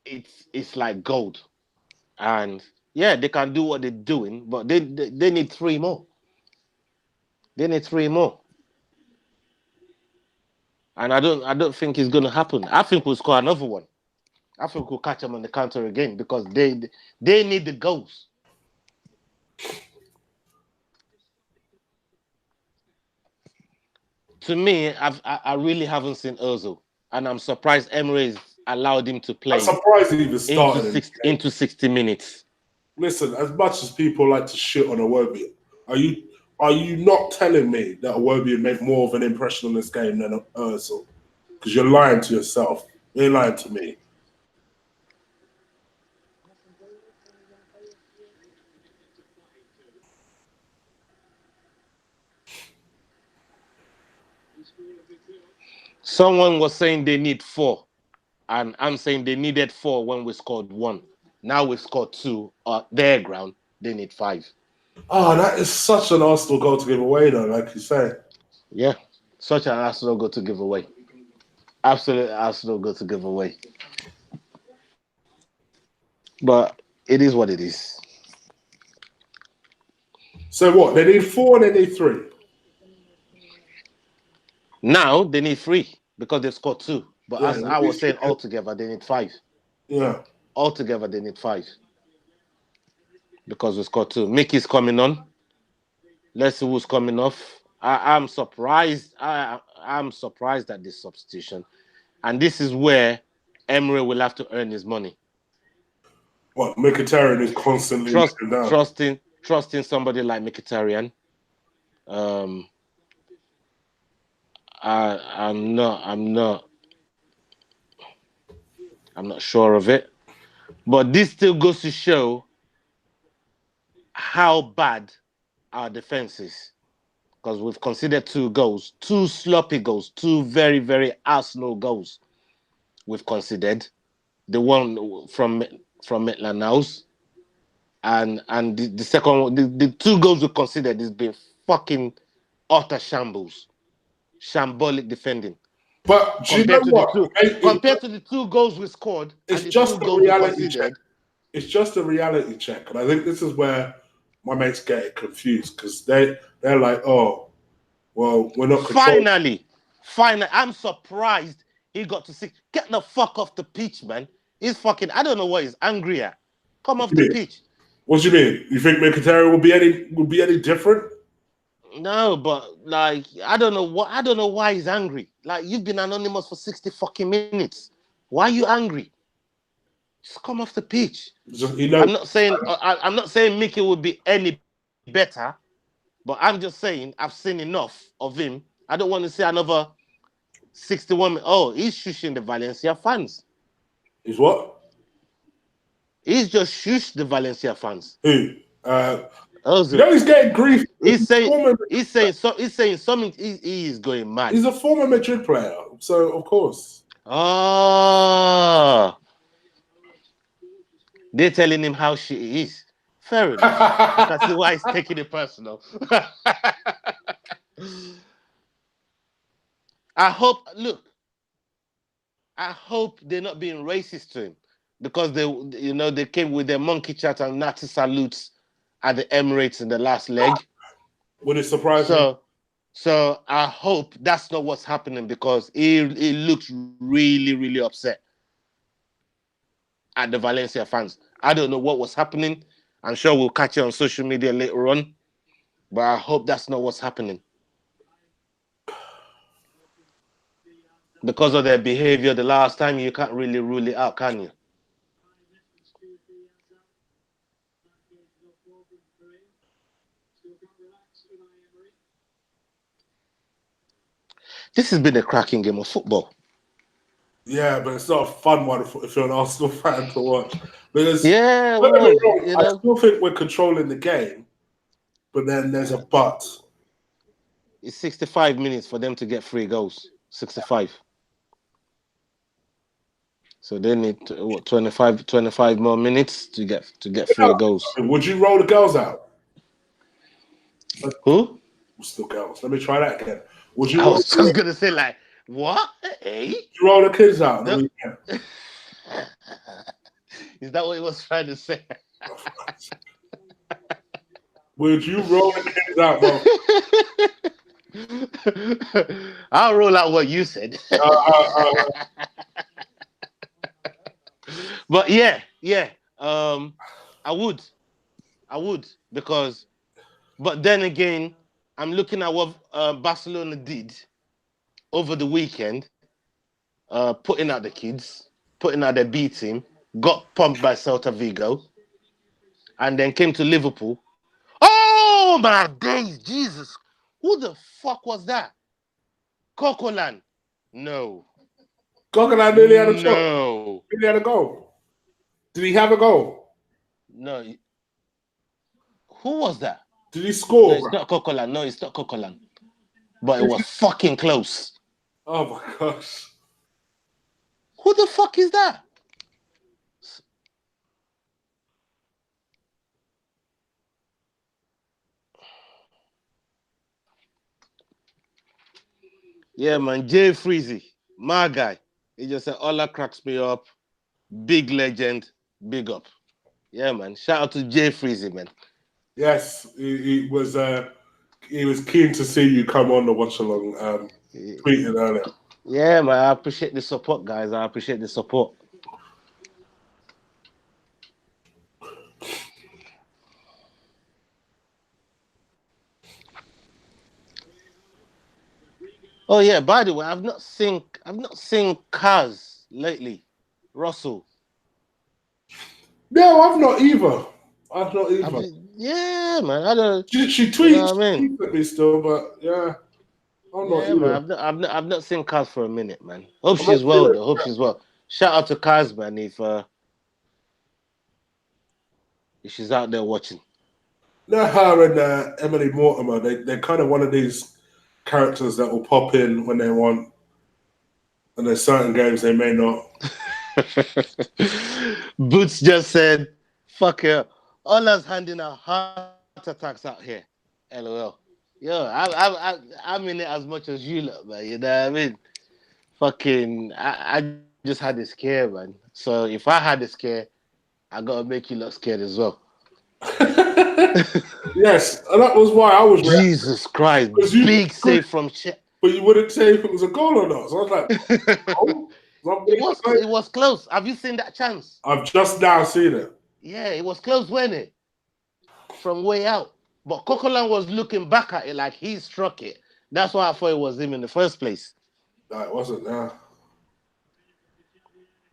it's like gold, and yeah, they can do what they're doing, but they need 3 more. They need 3 more, and I don't think it's gonna happen. I think we'll score another one. I think we'll catch them on the counter again because they need the goals. To me, I really haven't seen Ozil, and I'm surprised Emirates allowed him to I'm play surprised he even into started. into 60 minutes. Listen, as much as people like to shit on Iwobi, are you not telling me that Iwobi made more of an impression on this game than Ozil? Because you're lying to yourself. You're lying to me. Someone was saying they need 4, and I'm saying they needed 4 when we scored 1. Now we scored 2 at their ground. They need 5. Oh, that is such an Arsenal goal to give away, though, like you say. Yeah, such an Arsenal goal to give away. Absolute Arsenal goal to give away. But it is what it is. So what? They need 4 and they need 3. Now they need 3 because they've scored 2. But Yeah, as I was saying, altogether they need 5. Yeah. Altogether they need 5 because we scored 2. Mickey's coming on. Let's see who's coming off. I'm surprised. I'm surprised at this substitution, and this is where Emery will have to earn his money. What Mkhitaryan is constantly trusting somebody like Mkhitaryan. I'm not sure of it, but this still goes to show how bad our defense is, because we've conceded 2 goals, 2 sloppy goals, 2 very, very Arsenal goals. We've conceded the one from Maitland House, and the second one, the 2 goals we conceded has been fucking utter shambles, shambolic defending. But do you know what? Compared to the 2 goals we scored, it's just a reality check. It's just a reality check, and I think this is where my mates get it confused because they're like, oh, well, we're not controlling. Finally, I'm surprised he got to 6. Get the fuck off the pitch, man. He's fucking. I don't know what he's angry at. Come off the pitch. What do you mean? You think Mkhitaryan will be any different? No, but like I don't know why he's angry. Like, you've been anonymous for 60 fucking minutes. Why are you angry? Just come off the pitch. I'm not saying Mickey would be any better, but I'm just saying I've seen enough of him. I don't want to see another 61. Oh, he's shushing the Valencia fans. He's what? He's just shushed the Valencia fans. Who? He's getting grief. He's saying something. He is going mad. He's a former Madrid player, so of course. Oh, they're telling him how shit he is. Fair enough. I can see why he's taking it personal. I hope they're not being racist to him, because they came with their monkey chat and Nazi salutes at the Emirates in the last leg. Would it surprise me? So I hope that's not what's happening, because he looks really, really upset at the Valencia fans. I don't know what was happening. I'm sure we'll catch it on social media later on, but I hope that's not what's happening. Because of their behavior the last time, you can't really rule it out, can you? This has been a cracking game of football. Yeah, but it's not a fun one if you're an Arsenal fan to watch. Because I still think we're controlling the game, but then there's a but. It's 65 minutes for them to get 3 goals. 65. So they need 25 more minutes to get 3 goals. Would you roll the girls out? Who? Still girls. Let me try that again. Would you I roll, was just gonna say like what? Hey? would you roll the kids out on the No. weekend? Is that what he was trying to say? Would you roll the kids out, bro? I'll roll out what you said. But yeah. I would because, but then again, I'm looking at what Barcelona did over the weekend, putting out the kids, putting out their B team, got pumped by Celta Vigo, and then came to Liverpool. Oh my days, Jesus! Who the fuck was that? Coquelin? No. Coquelin nearly had a shot. No. Nearly had a goal. Did he have a goal? No. Who was that? Did he score? No, it's not Coquelin. No, it's not Coquelin. But it was fucking close. Oh my gosh. Who the fuck is that? Yeah, man. Jay Freezy, my guy. He just said, Ola cracks me up. Big legend. Big up. Yeah, man. Shout out to Jay Freezy, man. Yes, he was keen to see you come on the Watchalong. Tweeted earlier. Yeah, man. I appreciate the support, guys. I appreciate the support. Oh yeah, by the way, I've not seen Kaz lately. Russell. No, I've not either. Yeah, man. I don't. She tweets, You know what I mean? tweets at me still, but yeah, I'm not either. Man. I've not seen Kaz for a minute, man. Hope she's well though. Hope she's well. Shout out to Kaz, man. If she's out there watching. No, her and Emily Mortimer, they're kind of one of these characters that will pop in when they want, and there's certain games they may not. Boots just said, "Fuck her." Ola's handing out heart attacks out here. LOL. Yo, I'm in it as much as you look, man. You know what I mean? Fucking, I just had a scare, man. So if I had a scare, I gotta make you look scared as well. Yes, and that was why I was. Jesus Christ! Big save from Czech. But you wouldn't say if it was a goal or not. So I was like, oh, it was close. Have you seen that chance? I've just now seen it. Yeah, it was close, wasn't it? From way out. But Coquelin was looking back at it like he struck it. That's why I thought it was him in the first place. No, it wasn't there.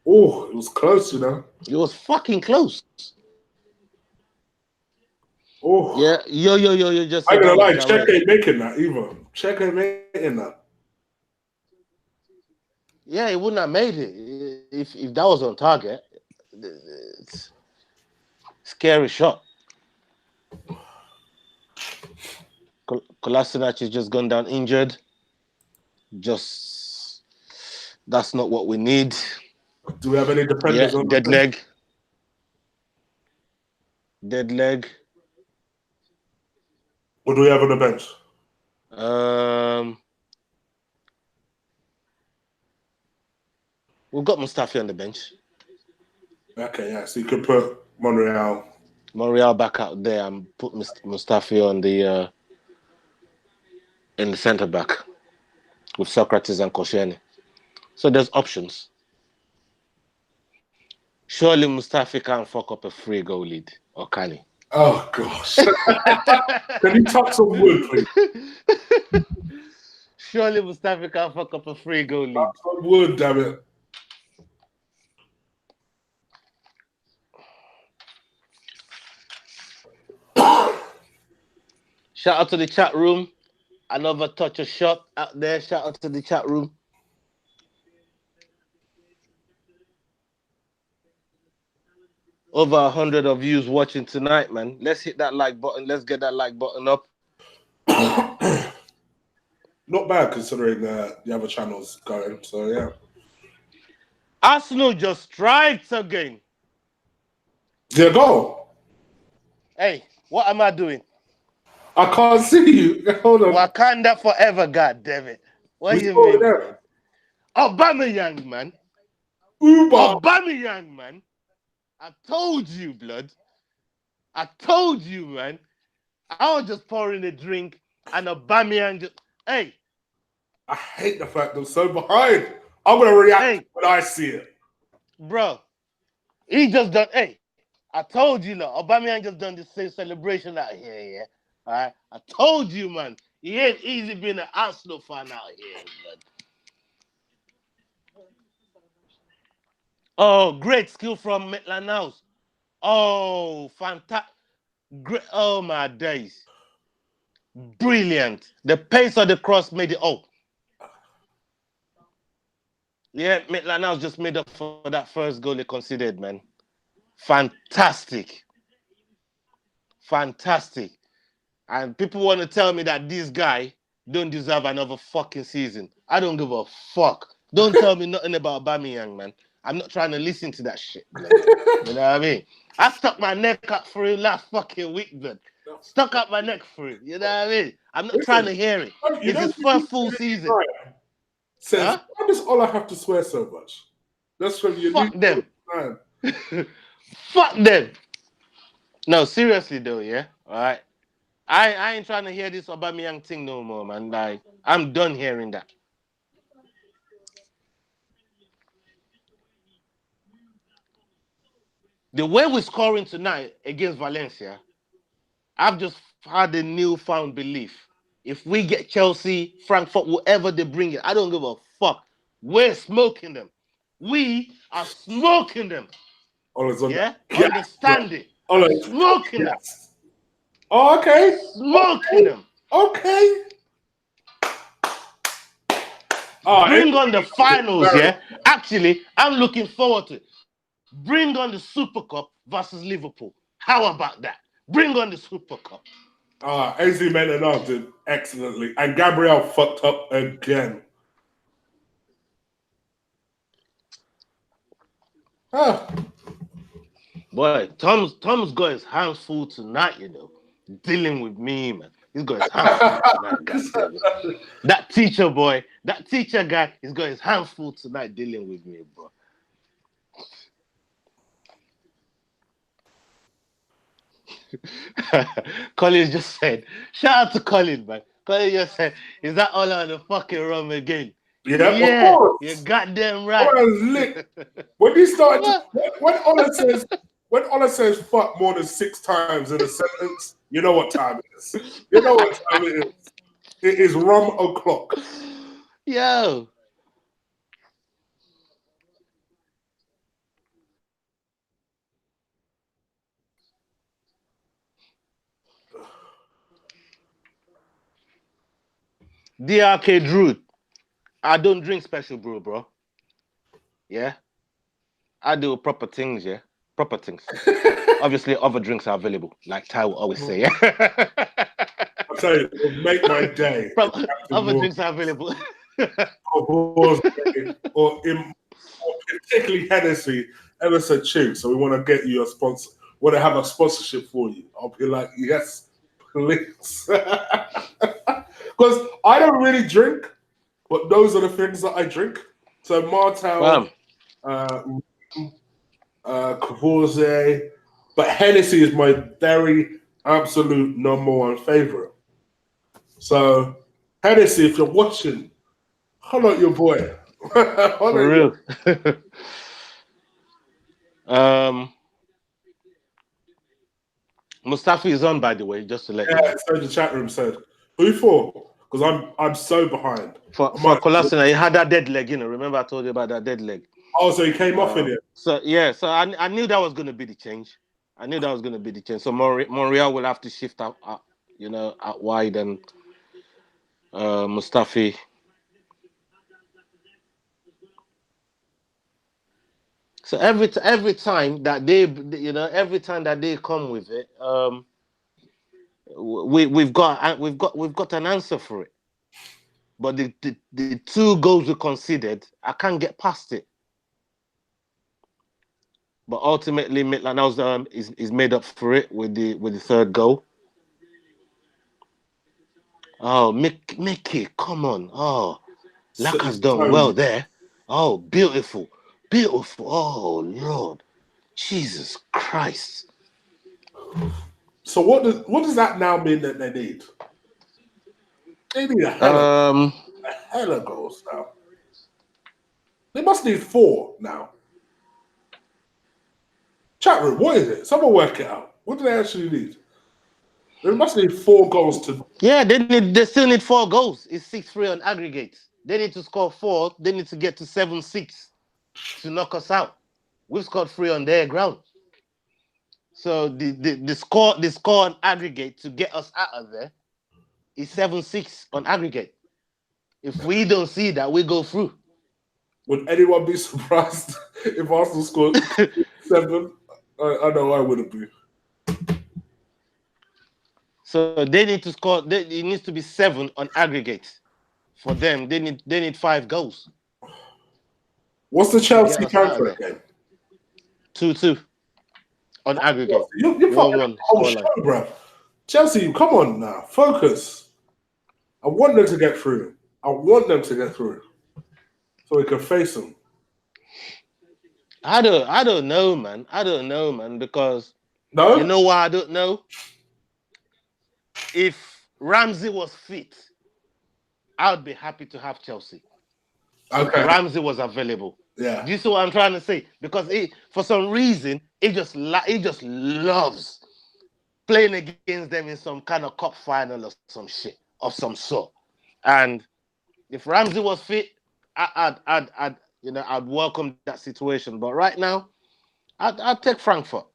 Oh, it was close, you know. It was fucking close. Oh. Yeah, yo, just... I'm gonna lie, Czech ain't making that either. Czech ain't making that. Yeah, he wouldn't have made it if that was on target. It's scary shot. Kolasinac has just gone down injured. That's not what we need. Do we have any defenders on dead leg? Dead leg. What do we have on the bench? We've got Mustafi on the bench. Okay, yeah. So you could put Monreal back out there and put Mustafi on the in the centre back with Socrates and Koscielny. So there's options. Surely Mustafi can't fuck up a 3-goal lead, or can he? Oh gosh! Can you touch some wood, please? Surely Mustafi can't fuck up a 3-goal lead. Touch some wood, damn it! Shout out to the chat room. Another touch of shot out there. Shout out to the chat room. Over 100 of yous watching tonight, man. Let's hit that like button. Let's get that like button up. Not bad considering the other channels going. So yeah. Arsenal just strikes again. There go. Hey, what am I doing? I can't see you. Hold on. Wakanda forever, God damn it. What do you saw it mean, there. blood? Aubameyang, man. Uber. Aubameyang, man. I told you, blood. I told you, man. I was just pouring a drink and Aubameyang just... Hey. I hate the fact I'm so behind. I'm going to react when I see it. Bro, he just done... Hey, I told you, look. Aubameyang just done the same celebration out here, yeah? All right? I told you, man. He ain't easy being an Arsenal fan out here, blood. Oh, great skill from Maitland House. Oh, fantastic. Great. Oh, my days. Brilliant. The pace of the cross made it. Oh. Yeah, Maitland House just made up for that first goal they conceded, man. Fantastic. Fantastic. And people want to tell me that this guy don't deserve another fucking season. I don't give a fuck. Don't tell me nothing about Aubameyang, man. I'm not trying to listen to that shit, man. You know what I mean? I stuck my neck up for him last fucking week, man. Stuck up my neck for him. You know what I mean? I'm not trying to hear it. It's his first full season. Says, why does Ola have to swear so much? That's from your Fuck them. Fuck them. No, seriously though, yeah? All right. I ain't trying to hear this Aubameyang thing no more, man. Like, I'm done hearing that. The way we're scoring tonight against Valencia, I've just had a newfound belief. If we get Chelsea, Frankfurt, whoever they bring it, I don't give a fuck. We're smoking them. We are smoking them. Yeah? Understand it. Smoking them. Oh, okay. Smoking them. Okay. Bring on the finals, yeah? Actually, I'm looking forward to it. Bring on the Super Cup versus Liverpool. How about that? Bring on the Super Cup. AZ Mendenov did excellently. And Gabriel fucked up again. Boy, Tom's got his hands full tonight, you know. Dealing with me, man. He's got his hands full tonight, that teacher boy, that teacher guy, he's got his hands full tonight dealing with me, bro. Colin just said, shout out to Colin, man. Colin just said, is that all on the fucking rum again? Yeah, of course. You're goddamn right. When he started, when Ola says fuck more than 6 times in a sentence, you know what time it is. You know what time it is. It is rum o'clock. Yo. DRK Drew, I don't drink special brew, bro. Yeah? I do proper things, yeah? Proper things. Obviously, other drinks are available, like Ty will always say, yeah? I'll tell you, it'll make my day. Other drinks are available. or particularly Hennessy, ever so cheap. So we want to get you a sponsor. Want to have a sponsorship for you? I'll be like, yes, please. Because I don't really drink, but those are the things that I drink. So Martel, Cavourze, but Hennessy is my very absolute number one favorite. So Hennessy, if you're watching, holler at your boy. For real. Mustafi is on, by the way, just to let you know. Yeah, so the chat room said. Who for? Because I'm so behind. For Kolasinac, he had that dead leg, you know. Remember I told you about that dead leg? Oh, so he came off in it. So yeah, so I knew that was gonna be the change. So Monreal will have to shift out wide, and Mustafi. So every time that they come with it, we've got an answer for it. But the 2 goals we conceded, I can't get past it. but ultimately Maitland-Niles is made up for it with the third goal. Oh, Mickey, come on! Oh, Laka's done well there. Oh, beautiful. Oh, Lord. Jesus Christ. So what does that now mean that they need? They need a hell of goals now. They must need 4 now. Chat room, what is it? Someone work it out. What do they actually need? They must need 4 goals to... Yeah, they still need 4 goals. It's 6-3 on aggregate. They need to score 4. They need to get to 7-6 to knock us out. We've scored 3 on their ground. So the score on aggregate to get us out of there is 7-6 on aggregate. If we don't see that, we go through. Would anyone be surprised if Arsenal scored 7? I know I wouldn't be. So they need to score. It needs to be 7 on aggregate. For them, they need 5 goals. What's the Chelsea transfer game? 2-2 on aggregate. You're 1-1 scoreline, bro. Chelsea, come on now, focus. I want them to get through. So we can face them. I don't know, man. Because you know why I don't know? If Ramsey was fit, I would be happy to have Chelsea. Okay. If Ramsey was available. Yeah. Do you see what I'm trying to say? Because for some reason, he just loves playing against them in some kind of cup final or some shit of some sort. And if Ramsey was fit, I'd welcome that situation. But right now, I'd take Frankfurt.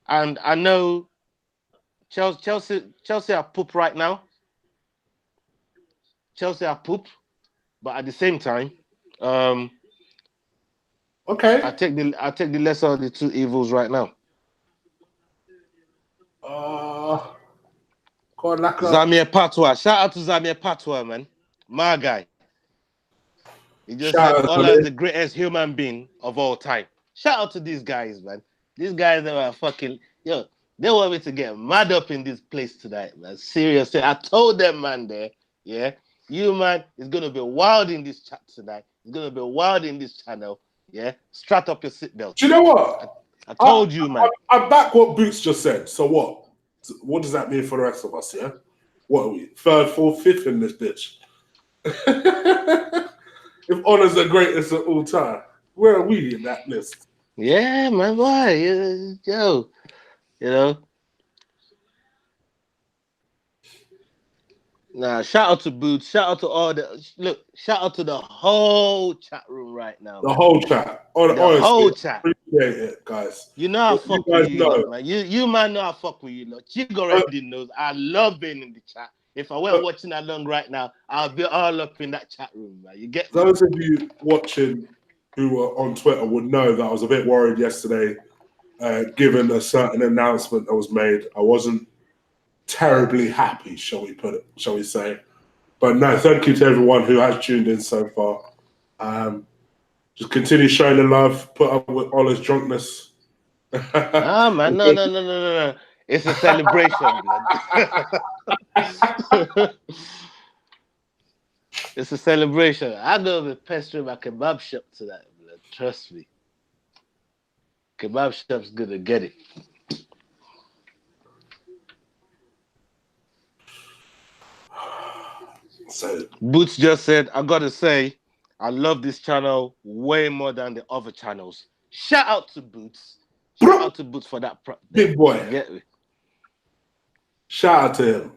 And I know Chelsea are poop right now. Chelsea are poop, but at the same time, okay, I take the lesser of the 2 evils right now. Zamir Patwa, shout out to Zamir Patwa, man, my guy. He just said Ola is the greatest human being of all time. Shout out to these guys, man. These guys that were fucking they want me to get mad up in this place tonight, man. Seriously, I told them, man, there, yeah. You, man, is going to be wild in this chat tonight. It's going to be wild in this channel, yeah. Strap up your seatbelt. Do you know what? I told you, man. I back what Boots just said. So what? What does that mean for the rest of us, yeah? What are we? 3rd, 4th, 5th in this bitch? If Ola's the greatest of all time, where are we in that list? Yeah, man, why? Yo, you know. Nah, shout out to Boots. Shout out to all shout out to the whole chat room right now. The whole chat. Honestly, whole chat. Appreciate it, guys. You know I fuck with you, lot, man. You man know I fuck with you, lot. Chig already knows. I love being in the chat. If I weren't watching along right now, I'll be all up in that chat room, man. You get me? Those of you watching who were on Twitter would know that I was a bit worried yesterday, given a certain announcement that was made. I wasn't terribly happy, shall we say. But no, thank you to everyone who has tuned in so far. Just continue showing the love, put up with Ola's drunkenness. Ah, man, no. It's a celebration, blood. It's a celebration. I'm going to be pestering my kebab shop tonight, blood. Trust me. Kebab shop's going to get it. So, Boots just said, I got to say, I love this channel way more than the other channels. Shout out to Boots. Shout out to Boots for that. Big boy. Get me. Shout out to him.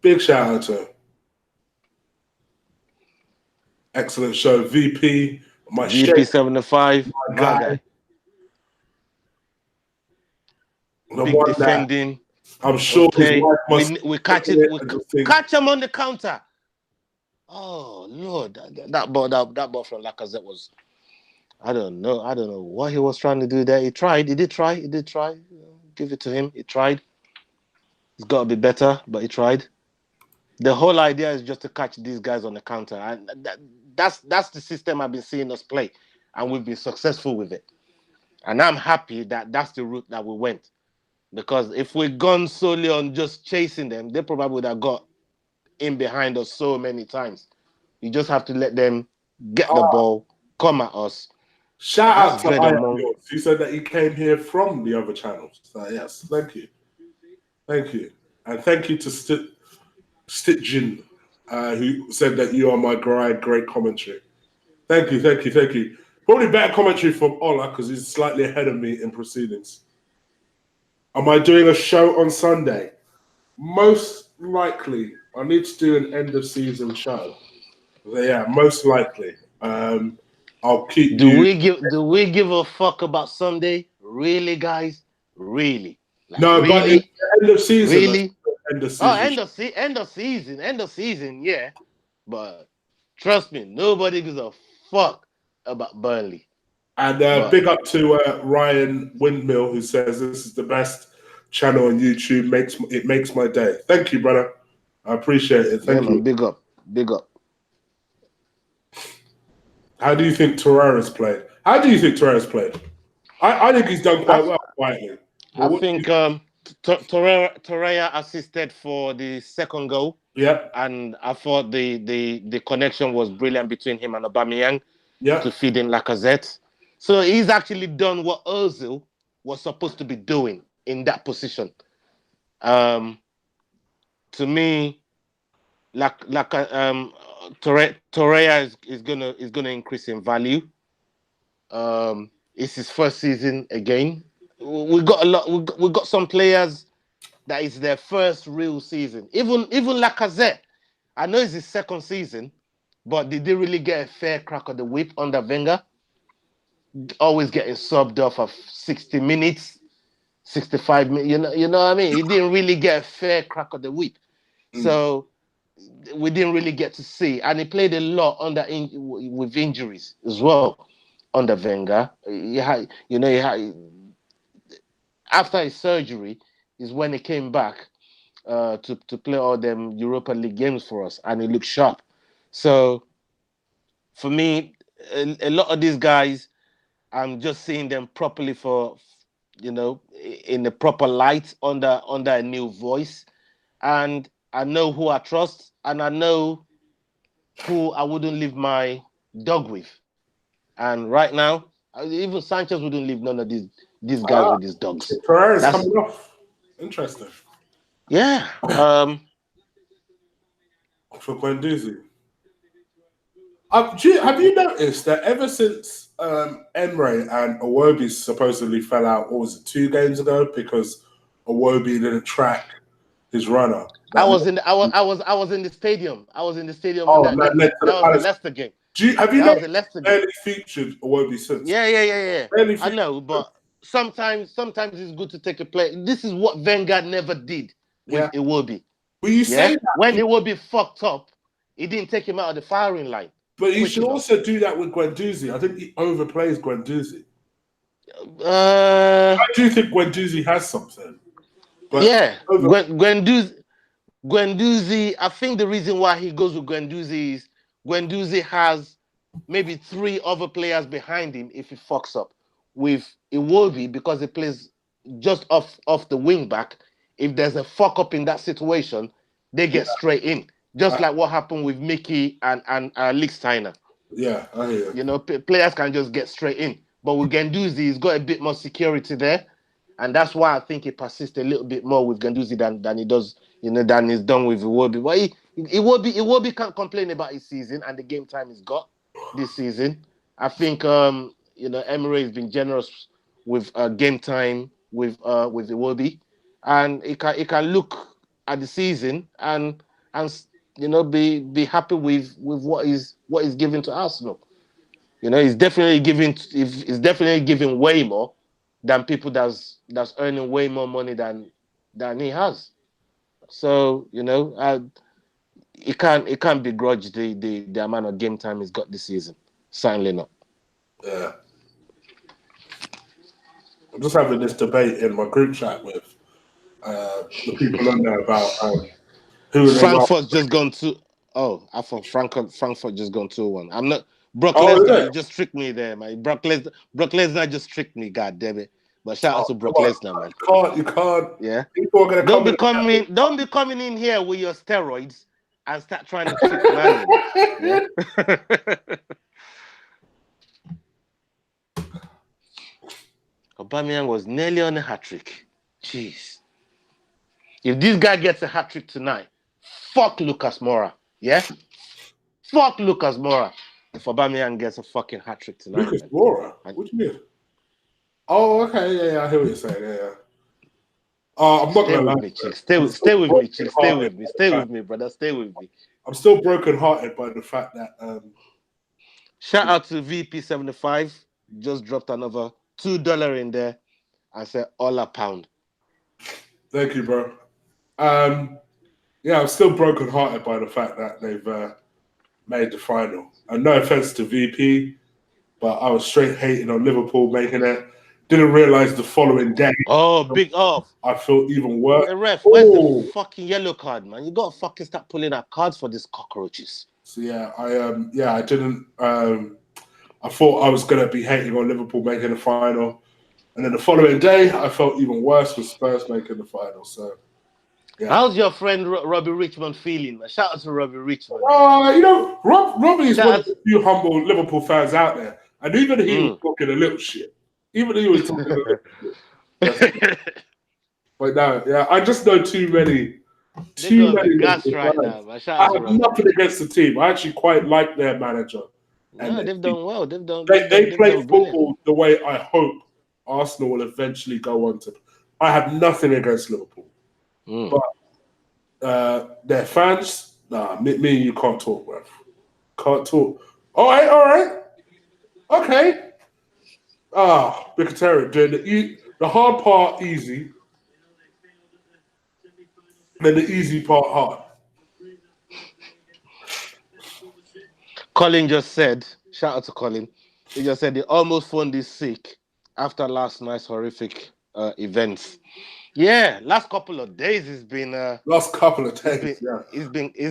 Big shout out to him. Excellent show. VP. My VP75. My guy. Big defending. I'm sure his wife must we catch it. We catch him on the counter. Oh Lord, that ball from Lacazette was. I don't know what he was trying to do there. He tried. He did try. Give it to him. He tried. He's got to be better, but he tried. The whole idea is just to catch these guys on the counter, and that's the system I've been seeing us play, and we've been successful with it. And I'm happy that that's the route that we went. Because if we'd gone solely on just chasing them, they probably would have got in behind us so many times. You just have to let them get the ball, come at us. Shout That's out to bread and monk. Ian, who said that he came here from the other channels. So yes, thank you. Thank you. And thank you to Stitchin, who said that you are my great commentary. Thank you, thank you, thank you. Probably better commentary from Ola because he's slightly ahead of me in proceedings. Am I doing a show on Sunday? Most likely. I need to do an end of season show. So yeah, most likely. I'll keep Do you. we give a fuck about Sunday? Really, guys? Really? Like, No, but it's really? the end of season. Really? End of Oh, season. end of season, yeah. But trust me, nobody gives a fuck about Burnley. And But big up to Ryan Windmill, who says this is the best channel on YouTube. It makes my day. Thank you, brother. I appreciate it. Thank yeah, you. man, big up, big up. How do you think Torreira's played? I think he's done quite well quietly. I think Torreira assisted for the second goal. Yep. And I thought the connection was brilliant between him and Aubameyang to feed in Lacazette. So he's actually done what Ozil was supposed to be doing in that position. To me, Torreira is gonna increase in value. It's his first season again. We got a lot. We got some players that is their first real season. Even Lacazette, I know it's his second season, but did they really get a fair crack of the whip under Wenger? Always getting subbed off of 60 minutes, 65 minutes. You know what I mean? He didn't really get a fair crack of the whip. So we didn't really get to see. And he played a lot with injuries as well under Wenger. After his surgery is when he came back to play all them Europa League games for us, and he looked sharp. So for me, a lot of these guys, I'm just seeing them properly in the proper light under a new voice, and I know who I trust, and I know who I wouldn't leave my dog with. And right now, even Sanchez wouldn't leave none of these guys with his dogs. Pereira's coming off. Interesting. Yeah. For Guendouzi. Have you noticed that ever since Emre and Iwobi supposedly fell out, what was it, 2 games ago, because Iwobi didn't track his runner? I was in the stadium. I was in the stadium. Oh, that was the Leicester game. Have you noticed barely featured Iwobi since? Yeah. I know, but sometimes it's good to take a play. This is what Wenger never did with Iwobi. Will you say that? When Iwobi fucked up, he didn't take him out of the firing line. But he should also do that with Guendouzi. I think he overplays Guendouzi. I do think Guendouzi has something. But Guendouzi, I think the reason why he goes with Guendouzi is Guendouzi has maybe 3 other players behind him if he fucks up. With Iwobi, because he plays just off the wing back, if there's a fuck up in that situation, they get straight in. Just like what happened with Mickey and Lichtsteiner. Yeah, I hear you. Players can just get straight in. But with Guendouzi, he's got a bit more security there. And that's why I think he persists a little bit more with Guendouzi than he does, than he's done with Iwobi. But Iwobi can't complain about his season and the game time he's got this season. I think Emre has been generous with game time with Iwobi, and he can look at the season and be happy with what is given to Arsenal. He's definitely giving way more than people that's earning way more money than he has. So it can't begrudge the amount of game time he's got this season. Certainly not. Yeah. I'm just having this debate in my group chat with the people on there about who Frankfurt's just gone to. Oh, I thought Frankfurt just gone 2-1. I'm not. Brock Oh, Lesnar, yeah. you just tricked me there, man. Brock Lesnar just tricked me, god damn it. But shout out to Brock Come on. Lesnar, man. You can't. Yeah. People are gonna Don't come be coming in here with your steroids and start trying to trick man, you know. Yeah. Aubameyang was nearly on a hat-trick. Jeez. If this guy gets a hat-trick tonight, fuck Lucas Moura. Yeah? Fuck Lucas Moura. If Aubameyang gets a fucking hat-trick tonight. Lucas Moura? What do you mean? Oh, okay. Yeah, I hear what you're saying. Yeah. I'm not Stay gonna with lie. me, Chig. Stay with me, Chig. Stay with me, brother. Stay with me. I'm still broken-hearted by the fact that Shout out to VP75. Just dropped another $2 in there and said all a pound. Thank you, bro. Yeah, I'm still broken-hearted by the fact that they've made the final. And no offense to VP, but I was straight hating on Liverpool making it. Didn't realize the following day. Oh, big off. I feel even worse. Hey, ref, where's the fucking yellow card, man? You gotta fucking start pulling out cards for these cockroaches. So yeah, I didn't. I thought I was gonna be hating on Liverpool making the final, and then the following day I felt even worse with Spurs making the final. So yeah. How's your friend Robbie Richmond feeling, man? Shout out to Robbie Richmond. Robbie is one of the few humble Liverpool fans out there, and even he was talking a little shit. Even he was talking a little shit. But no, yeah, I just know too many. Gas right now, man. I have nothing against the team. I actually quite like their manager. No, they've done well. They play football the way I hope Arsenal will eventually go on to. I have nothing against Liverpool, but their fans, me and you can't talk, bro. Can't talk. All right, okay. Mkhitaryan doing the hard part easy, then the easy part hard. Colin just said, shout out to Colin, he just said they almost phoned this sick after last night's horrific events. Yeah, last couple of days it's been it's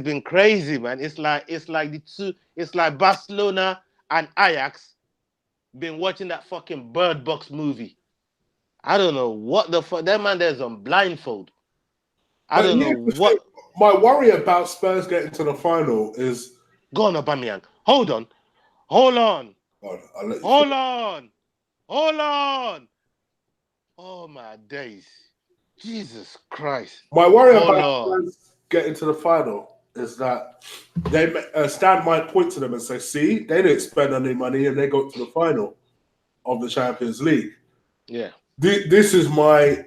been crazy, man. It's like Barcelona and Ajax been watching that fucking Bird Box movie. I don't know what the fuck. That man there's on blindfold. I don't know what. My worry about Spurs getting to the final is. Go on, Aubameyang. Hold on. Oh my days. Jesus Christ. My worry about Spurs getting to the final is that Stan might point to them and say, see, they didn't spend any money and they got to the final of the Champions League. Yeah. This is my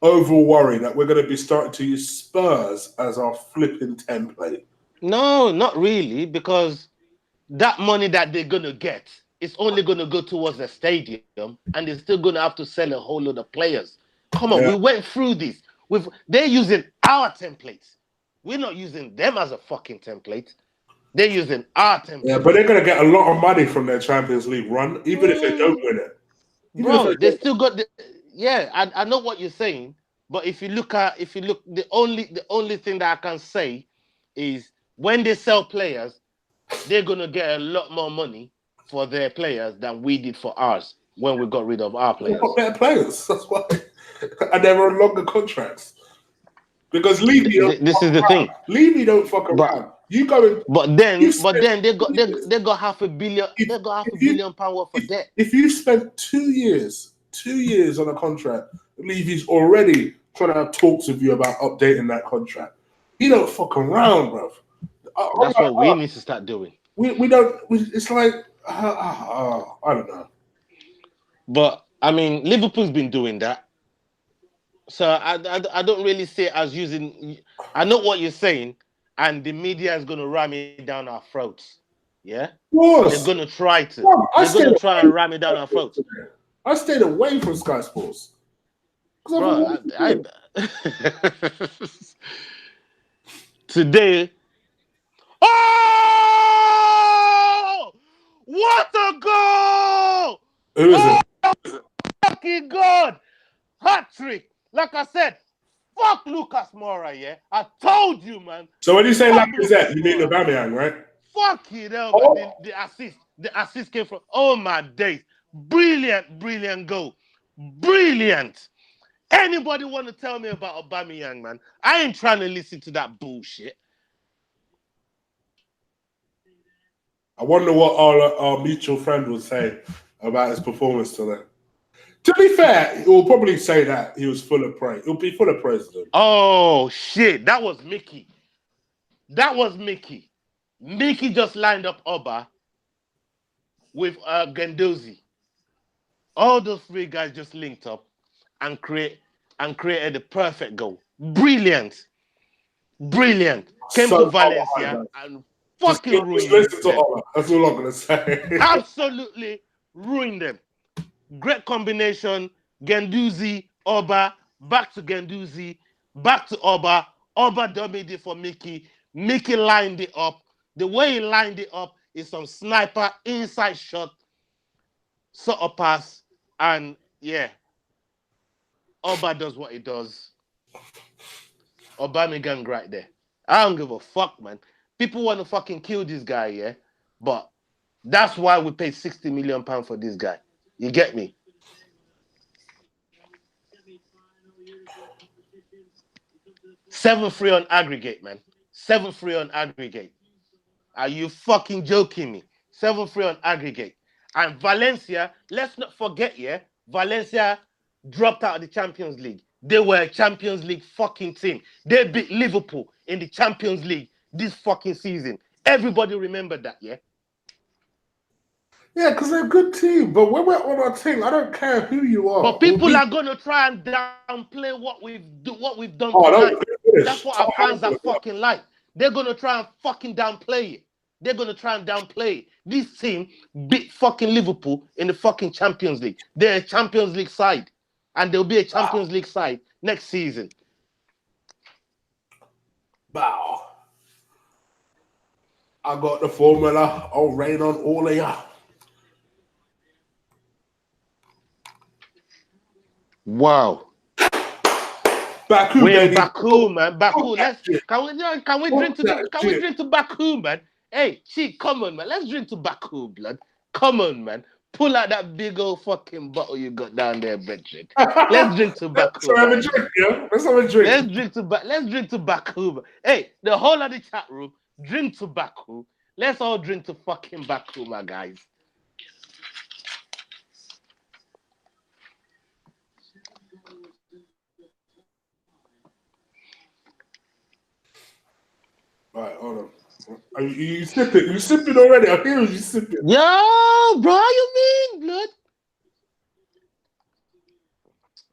overall worry that we're going to be starting to use Spurs as our flipping template. No, not really, because that money that they're going to get is only going to go towards the stadium and they're still going to have to sell a whole lot of players. Come on, we went through this. They're using our templates. We're not using them as a fucking template. They're using our template. Yeah, but they're going to get a lot of money from their Champions League run, even if they don't win it. They still got I know what you're saying, but the only thing that I can say is when they sell players, they're gonna get a lot more money for their players than we did for ours when we got rid of our players. We've got better players, that's why. And they were on longer contracts. Because Levy don't fuck around. But then they got £500 million. They got £500 million worth of debt. If you spent 2 years on a contract, Levy's already trying to have talks with you about updating that contract. He don't fuck around, bro. That's what we need to start doing. We don't. It's like I don't know. But I mean, Liverpool's been doing that, so I don't really see it as using. I know what you're saying, and the media is going to ram it down our throats. Yeah, they're going to try to. They're going to try and ram it down our throats. I stayed away from Sky Sports. Bro, today. Oh! What a goal! Who is it? Fucking God! Hat trick! Like I said, fuck Lucas Moura, yeah? I told you, man. So when you say Lacazette, you mean Aubameyang, right? Fuck you, man. The assist. the assist came from. Oh my days. Brilliant goal. Brilliant. Anybody want to tell me about Aubameyang, man? I ain't trying to listen to that bullshit. I wonder what our mutual friend would say about his performance today. To be fair, he will probably say that he was full of praise. He'll be full of praise. Oh, shit. That was Mickey. Mickey just lined up Oba with Gendozi. All those three guys just linked up and created the perfect goal. Brilliant. Came to Valencia and fucking ruined them. Listen to Ola. That's all I'm going to say. Absolutely ruined them. Great combination. Genduzi, Oba, back to Genduzi, back to Oba. Oba dummied it for Mickey. Mickey lined it up. The way he lined it up is some sniper inside shot, sort of pass, and yeah, Oba does what he does. Aubameyang right there. I don't give a fuck, man. People want to fucking kill this guy, yeah? But that's why we paid £60 million for this guy. You get me? $7-3 on aggregate, man. 7-3 on aggregate. Are you fucking joking me? 7-3 on aggregate. And Valencia, let's not forget, yeah? Valencia dropped out of the Champions League. They were a Champions League fucking team. They beat Liverpool in the Champions League this fucking season. Everybody remember that, yeah? Yeah, because they're a good team. But when we're on our team, I don't care who you are. But people are going to try and downplay what we've done tonight. That's what our fans are fucking like. They're going to try and fucking downplay it. They're going to try and downplay it. This team beat fucking Liverpool in the fucking Champions League. They're a Champions League side. And they'll be a Champions League side next season. Wow. I got the formula. I'll rain on all of ya. Wow. Baku, we're baby. in Baku, man. Baku. Can we drink to Baku, man? Hey, Chig, come on, man. Let's drink to Baku, blood. Come on, man. Pull out that big old fucking bottle you got down there, Bridget. Let's drink to Baku. Let's have a drink, yeah? Let's have a drink. Let's drink to Baku. Hey, the whole of the chat room, drink to Baku. Let's all drink to fucking Baku, my guys. Right, hold on. Are you sipping? You sipping already? I hear you sipping. Yo, bro, you mean, blood?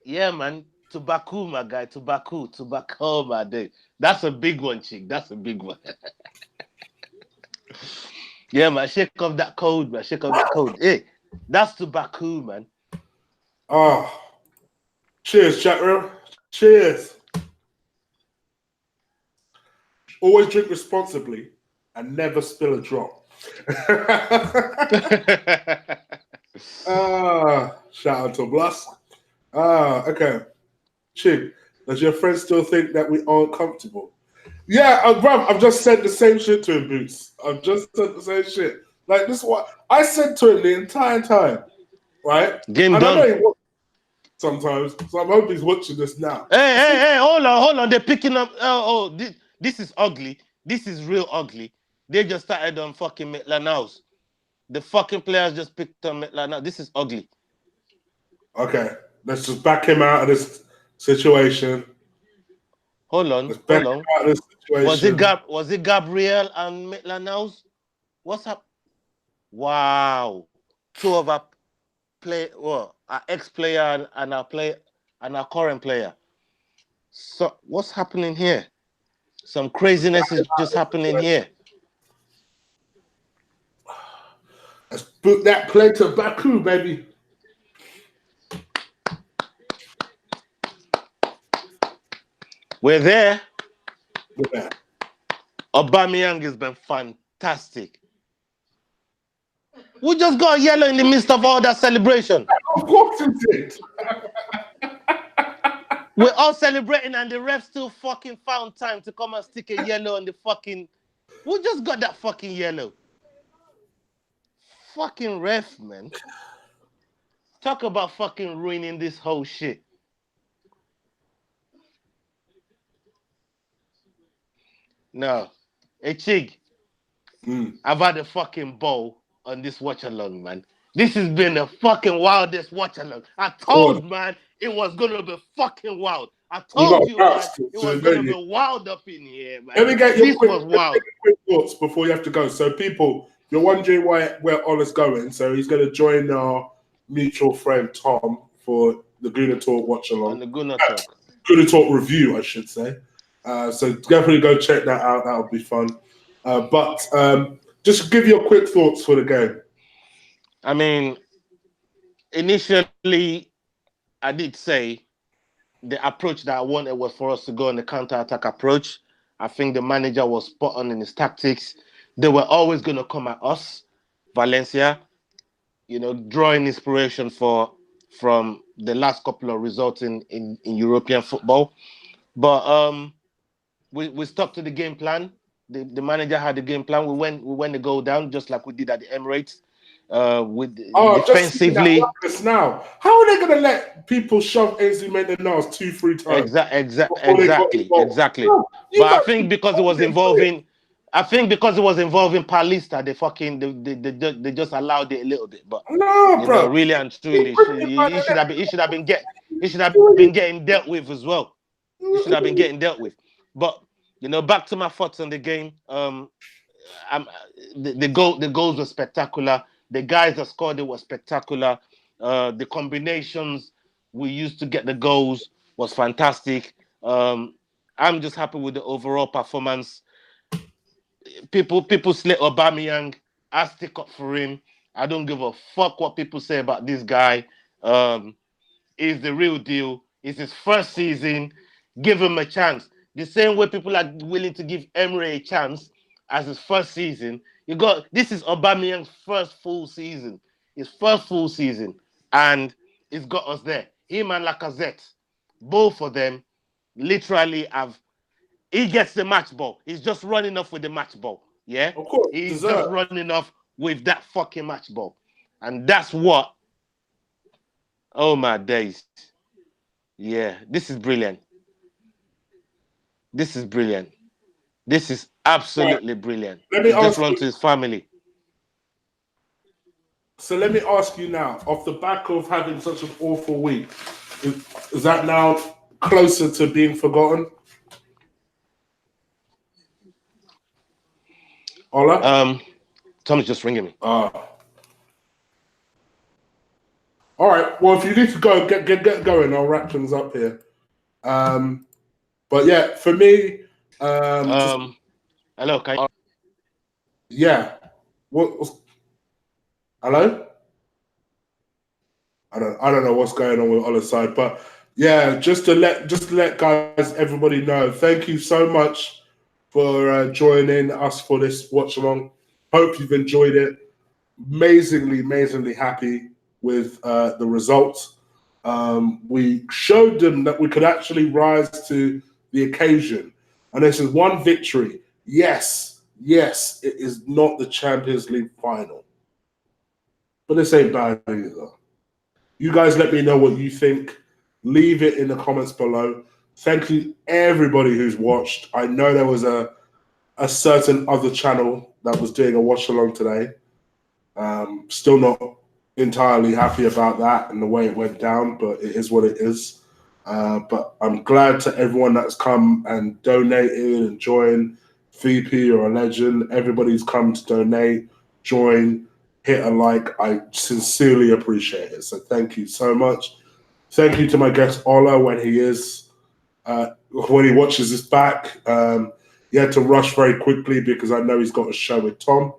Yeah, man. To Baku, my guy. To Baku, my day. That's a big one, Chig. That's a big one. Yeah, man. Shake off that code, man. Shake off that code. Hey, that's to Baku, man. Oh, cheers, chat room. Cheers. Always drink responsibly and never spill a drop. Shout out to Blast. Okay. Chig, does your friend still think that we aren't comfortable? Yeah, bruv, I've just said the same shit to him, Boots. I've just said the same shit. Like, this is what I said to him the entire time, right? Game and done. I know he watches sometimes, so I'm hoping he's watching this now. Hey, hold on. They're picking up. This is ugly. This is real ugly. They just started on fucking Maitland House. The fucking players just picked on Maitland House. This is ugly. Okay, let's just back him out of this situation. Hold on. Was it Gabriel and Maitland House? What's up? Wow. Two of our our ex-player and our current player. So what's happening here? Some craziness is just happening here. Let's book that play to Baku, baby. We're there. Aubameyang has been fantastic. We just got yellow in the midst of all that celebration. Of course you did. We're all celebrating and the ref still fucking found time to come and stick a yellow on the fucking... We just got that fucking yellow. fucking ref, man. Talk about fucking ruining this whole shit. No. Hey, Chig, I've had a fucking ball on this watch-along, man. This has been the fucking wildest watch-along. I told, man, it was going to be fucking wild. I told you, man, it was going to be wild up in here, man. Let me get your quick thoughts before you have to go. So, people, you're wondering where Ola's going. So, he's going to join our mutual friend, Tom, for the Gooner Talk watch-along. And the Gooner Talk. Gooner Talk review, I should say. So, definitely go check that out. That'll be fun. But just give your quick thoughts for the game. I mean, initially, I did say the approach that I wanted was for us to go on the counter-attack approach. I think the manager was spot on in his tactics. They were always going to come at us, Valencia, drawing inspiration from the last couple of results in European football. But we stuck to the game plan. The manager had the game plan. We went to go down just like we did at the Emirates. Defensively. Just now, how are they going to let people shove Ainsley Maitland-Niles 2-3 times? Exactly. No, but I think because it was involving Paulista, they just allowed it a little bit. But no, bro, really and truly, he should have been getting dealt with as well. He should have been getting dealt with. But back to my thoughts on the game. The goals were spectacular. The guys that scored it were spectacular. The combinations we used to get the goals was fantastic. I'm just happy with the overall performance. People slate Aubameyang. I stick up for him. I don't give a fuck what people say about this guy. He's the real deal. It's his first season. Give him a chance. The same way people are willing to give Emre a chance as his first season. This is Aubameyang's first full season. His first full season. And it's got us there. Him and Lacazette, both of them literally he gets the match ball. He's just running off with the match ball. Yeah? Of course. He's just running off with that fucking match ball. And that's what... Oh, my days. Yeah, this is brilliant. This is brilliant. This is absolutely brilliant. Let me just run to his family. So let me ask you now, off the back of having such an awful week, is that now closer to being forgotten? Ola? Tom's just ringing me. All right. Well, if you need to go, get going. I'll wrap things up here. But yeah, for me, hello. Can you... Yeah. Hello? I don't know what's going on with Ola's side, but yeah, just to let guys, everybody know. Thank you so much for joining us for this watch along. Hope you've enjoyed it. Amazingly happy with the results. We showed them that we could actually rise to the occasion, and this is one victory. Yes, it is not the Champions League final, but this ain't bad either. You guys let me know what you think. Leave it in the comments below. Thank you everybody who's watched. I know there was a certain other channel that was doing a watch along today. Still not entirely happy about that and the way it went down, but it is what it is. But I'm glad to everyone that's come and donated and joined. VP or a legend, everybody's come to donate, join, hit a like. I sincerely appreciate it. So thank you so much. Thank you to my guest Ola when he watches this back. He had to rush very quickly because I know he's got a show with Tom.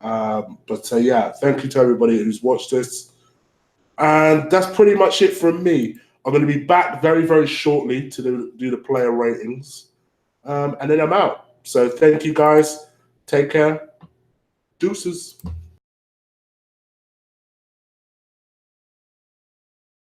Yeah, thank you to everybody who's watched this. And that's pretty much it from me. I'm going to be back very, very shortly to do the player ratings. And then I'm out. So thank you guys. Take care. Deuces.